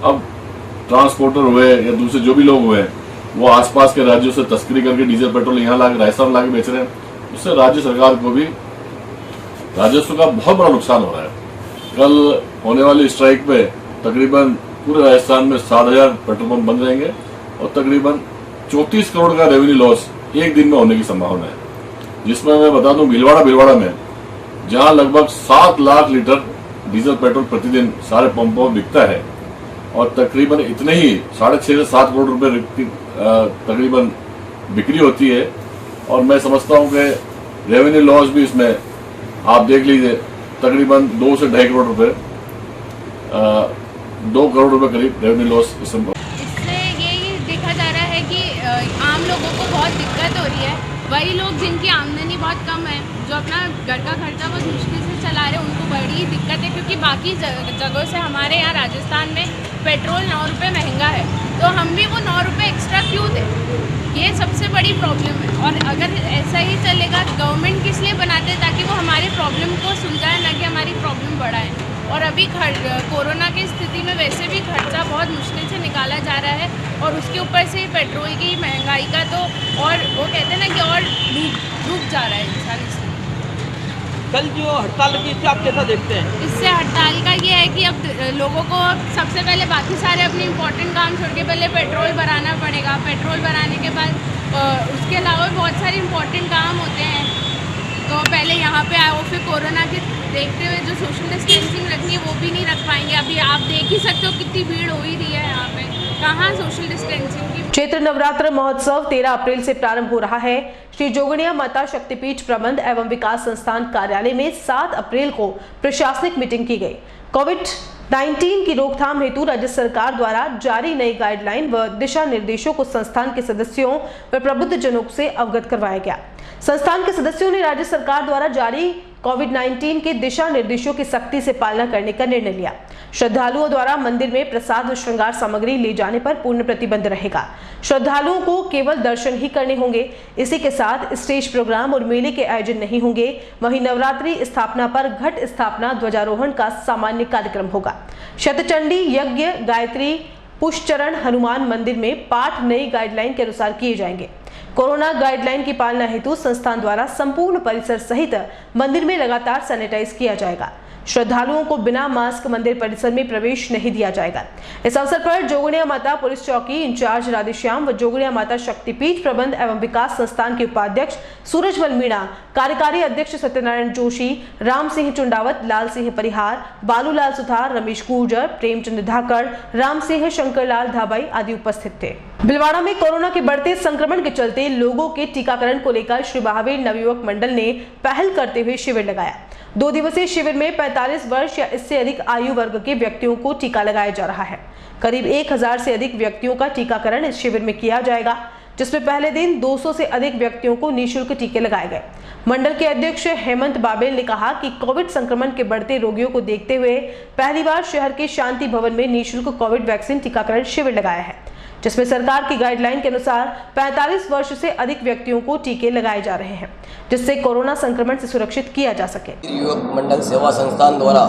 Speaker 3: अब ट्रांसपोर्टर हुए या दूसरे जो भी लोग हुए वो आसपास के राज्यों से तस्करी करके डीजल पेट्रोल यहाँ लाके राजस्थान लाके बेच रहे हैं। उससे राज्य सरकार को भी राजस्व का बहुत बड़ा नुकसान हो रहा है। कल होने वाली स्ट्राइक में तकरीबन पूरे राजस्थान में 60,000 पेट्रोल पंप बंद रहेंगे और तकरीबन 34 करोड़ का रेवेन्यू लॉस एक दिन में होने की संभावना है। जिसमें मैं बता दूं, भीलवाड़ा में जहां लगभग 7 लाख लीटर डीजल पेट्रोल प्रतिदिन सारे पंपों में बिकता है और तकरीबन इतने ही 6.5 से 7 करोड़ रुपए तकरीबन बिक्री होती है। और मैं समझता हूं कि रेवेन्यू लॉस भी इसमें आप देख लीजिए तकरीबन 2 से 2.5 करोड़ रुपए 2 करोड़ रुपए करीब रेवेन्यू लॉस इससे
Speaker 5: ये देखा जा रहा है कि आम लोगों को बहुत दिक्कत हो रही है। वही लोग जिनकी आमदनी बहुत कम है, जो अपना घर का खर्चा बहुत मुश्किल से चला रहे हैं, उनको बड़ी दिक्कत है क्योंकि बाकी जगहों से हमारे यहाँ राजस्थान में पेट्रोल 9 रुपये महंगा है। तो तो हम भी वो 9 रुपये एक्स्ट्रा क्यों दें? ये सबसे बड़ी प्रॉब्लम है। और अगर ऐसा ही चलेगा, गवर्नमेंट किस लिए बनाते हैं? ताकि वो हमारे प्रॉब्लम को सुलझाए, ना कि हमारी प्रॉब्लम बढ़ाए। और अभी कोरोना की स्थिति में वैसे भी खर्चा बहुत मुश्किल से निकाला जा रहा है, और उसके ऊपर से पेट्रोल की महंगाई का तो और वो कहते हैं ना कि और डूब जा रहा है इंसान इसमें।
Speaker 8: कल जो हड़ताल लगी, इससे आप कैसा देखते हैं?
Speaker 5: इससे हड़ताल का ये है कि अब लोगों को सबसे पहले बाकी सारे अपने इम्पोर्टेंट काम छोड़ के पहले पेट्रोल भराना पड़ेगा। पेट्रोल भराने के बाद उसके अलावा बहुत सारे इम्पोर्टेंट काम होते हैं, तो पहले यहाँ पे आए हो, फिर कोरोना के देखते हुए जो सोशल डिस्टेंसिंग रखनी है वो भी नहीं रख पाएंगे। अभी आप देख ही सकते हो कितनी भीड़ हो ही रही है यहाँ पे, कहाँ सोशल डिस्टेंसिंग की।
Speaker 2: चैत्र नवरात्र महोत्सव 13 अप्रैल से प्रारंभ हो रहा है। श्री जोगणिया माता शक्तिपीठ प्रबंध एवं विकास संस्थान कार्यालय में 7 अप्रैल को प्रशासनिक मीटिंग की गई। कोविड-19 की रोकथाम हेतु राज्य सरकार द्वारा जारी नई गाइडलाइन व दिशा निर्देशों को संस्थान के सदस्यों व प्रबुद्ध जनों से अवगत करवाया गया। संस्थान के सदस्यों ने राज्य सरकार द्वारा जारी कोविड-19 के दिशा निर्देशों की सख्ती से पालना करने का निर्णय लिया। श्रद्धालुओं द्वारा मंदिर में प्रसाद व श्रृंगार सामग्री ले जाने पर पूर्ण प्रतिबंध रहेगा। श्रद्धालुओं को केवल दर्शन ही करने होंगे। इसी के साथ स्टेज प्रोग्राम और मेले के आयोजन नहीं होंगे। वहीं नवरात्रि स्थापना पर घट स्थापना, ध्वजारोहण का सामान्य कार्यक्रम होगा। शतचंडी यज्ञ, गायत्री, पुष्पचरण, हनुमान मंदिर में पाठ नई गाइडलाइन के अनुसार किए जाएंगे। कोरोना गाइडलाइन की पालना हेतु संस्थान द्वारा संपूर्ण परिसर सहित मंदिर में लगातार सैनिटाइज किया जाएगा। श्रद्धालुओं को बिना मास्क मंदिर परिसर में प्रवेश नहीं दिया जाएगा। इस अवसर पर जोगणिया माता पुलिस चौकी इंचार्ज राधेश्याम व जोगणिया माता शक्तिपीठ प्रबंध एवं विकास संस्थान के उपाध्यक्ष सूरजमल मीणा, कार्यकारी अध्यक्ष सत्यनारायण जोशी, राम सिंह चुंडावत, लाल सिंह परिहार, बालूलाल सुथार, रमेश गुर्जर, प्रेमचंद धाकड़, राम सिंह, शंकरलाल धाबाई आदि उपस्थित थे। भिलवाड़ा में कोरोना के बढ़ते संक्रमण के चलते लोगों के टीकाकरण को लेकर श्री महावीर नवयुवक मंडल ने पहल करते हुए शिविर लगाया। 2 दिवसीय शिविर में 45 वर्ष या इससे अधिक आयु वर्ग के व्यक्तियों को टीका लगाया जा रहा है। करीब 1000 से अधिक व्यक्तियों का टीकाकरण इस शिविर में किया जाएगा, जिसमें पहले दिन 200 से अधिक व्यक्तियों को निःशुल्क टीके लगाए गए। मंडल के अध्यक्ष हेमंत बाबेल ने कहा कि कोविड संक्रमण के बढ़ते रोगियों को देखते हुए पहली बार शहर के शांति भवन में निःशुल्क कोविड वैक्सीन टीकाकरण शिविर लगाया है, जिसमें सरकार की गाइडलाइन के अनुसार 45 वर्ष से अधिक व्यक्तियों को टीके लगाए जा रहे हैं, जिससे कोरोना संक्रमण से सुरक्षित किया जा सके।
Speaker 9: युवक मंडल सेवा संस्थान द्वारा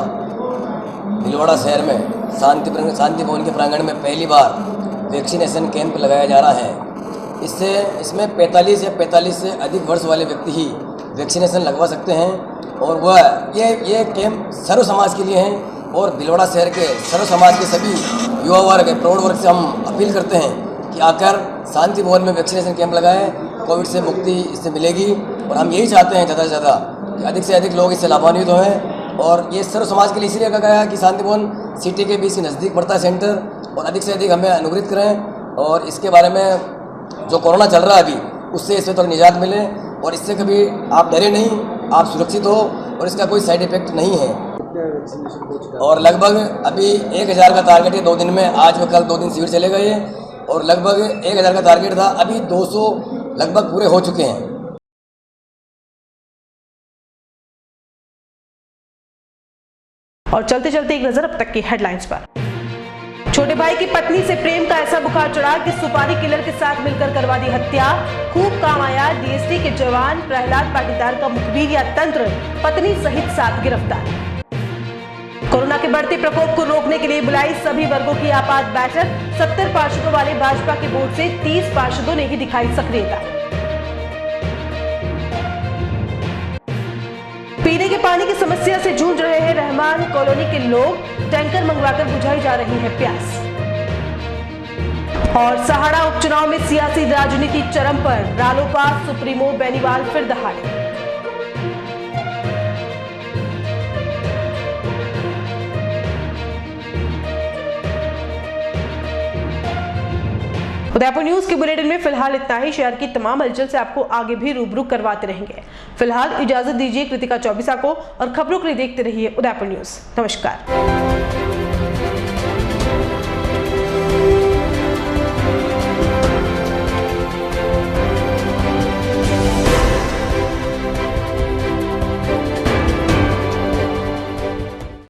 Speaker 9: भिलवाड़ा शहर में शांति भवन के प्रांगण में पहली बार वैक्सीनेशन कैंप लगाया जा रहा है। इसमें 45 से अधिक वर्ष वाले व्यक्ति ही वैक्सीनेशन लगवा सकते हैं, और वह ये कैंप सर्व समाज के लिए है। और भिलवाड़ा शहर के सर्व समाज के सभी युवा वर्ग, प्रौढ़ वर्ग से हम अपील करते हैं कि आकर शांति भवन में वैक्सीनेशन कैंप लगाएं। कोविड से मुक्ति इससे मिलेगी, और हम यही चाहते हैं ज़्यादा से ज़्यादा कि अधिक से अधिक लोग इससे लाभान्वित हों। और ये सर्व समाज के लिए इसलिए रखा गया है कि शांति भवन सिटी के बीच नज़दीक पड़ता है सेंटर, और अधिक से अधिक हमें अनुग्रहित करें, और इसके बारे में जो कोरोना चल रहा है अभी उससे इससे तो निजात मिले, और इससे कभी आप डरे नहीं, आप सुरक्षित हो, और इसका कोई साइड इफेक्ट नहीं है। और लगभग अभी 1000 का टारगेट है 2 दिन में, आज व कल 2 दिन शिविर चले गए, और लगभग 1000 का टारगेट था, अभी 200 लगभग पूरे हो चुके हैं।
Speaker 2: और चलते चलते एक नजर अब तक की हेडलाइंस पर। छोटे भाई की पत्नी से प्रेम का ऐसा बुखार चढ़ा कि सुपारी किलर के साथ मिलकर करवा दी हत्या। खूब काम आया डीएसटी के जवान प्रहलाद पाटीदार का मुखबिरिया तंत्र, पत्नी सहित 7 गिरफ्तार। कोरोना के बढ़ते प्रकोप को रोकने के लिए बुलाई सभी वर्गों की आपात बैठक। 70 पार्षदों वाले भाजपा के बोर्ड से 30 पार्षदों ने ही दिखाई सक्रियता। पीने के पानी की समस्या से जूझ रहे हैं रहमान कॉलोनी के लोग, टैंकर मंगवाकर बुझाई जा रही है प्यास। और सहाड़ा उपचुनाव में सियासी राजनीति चरम पर, रालोपा सुप्रीमो बेनीवाल फिर दहाड़े। उदयपुर न्यूज के बुलेटिन में फिलहाल इतना ही। शहर की तमाम हलचल से आपको आगे भी रूबरू करवाते रहेंगे। फिलहाल इजाजत दीजिए कृतिका चौबीसा को, और खबरों के लिए देखते रहिए उदयपुर न्यूज। नमस्कार।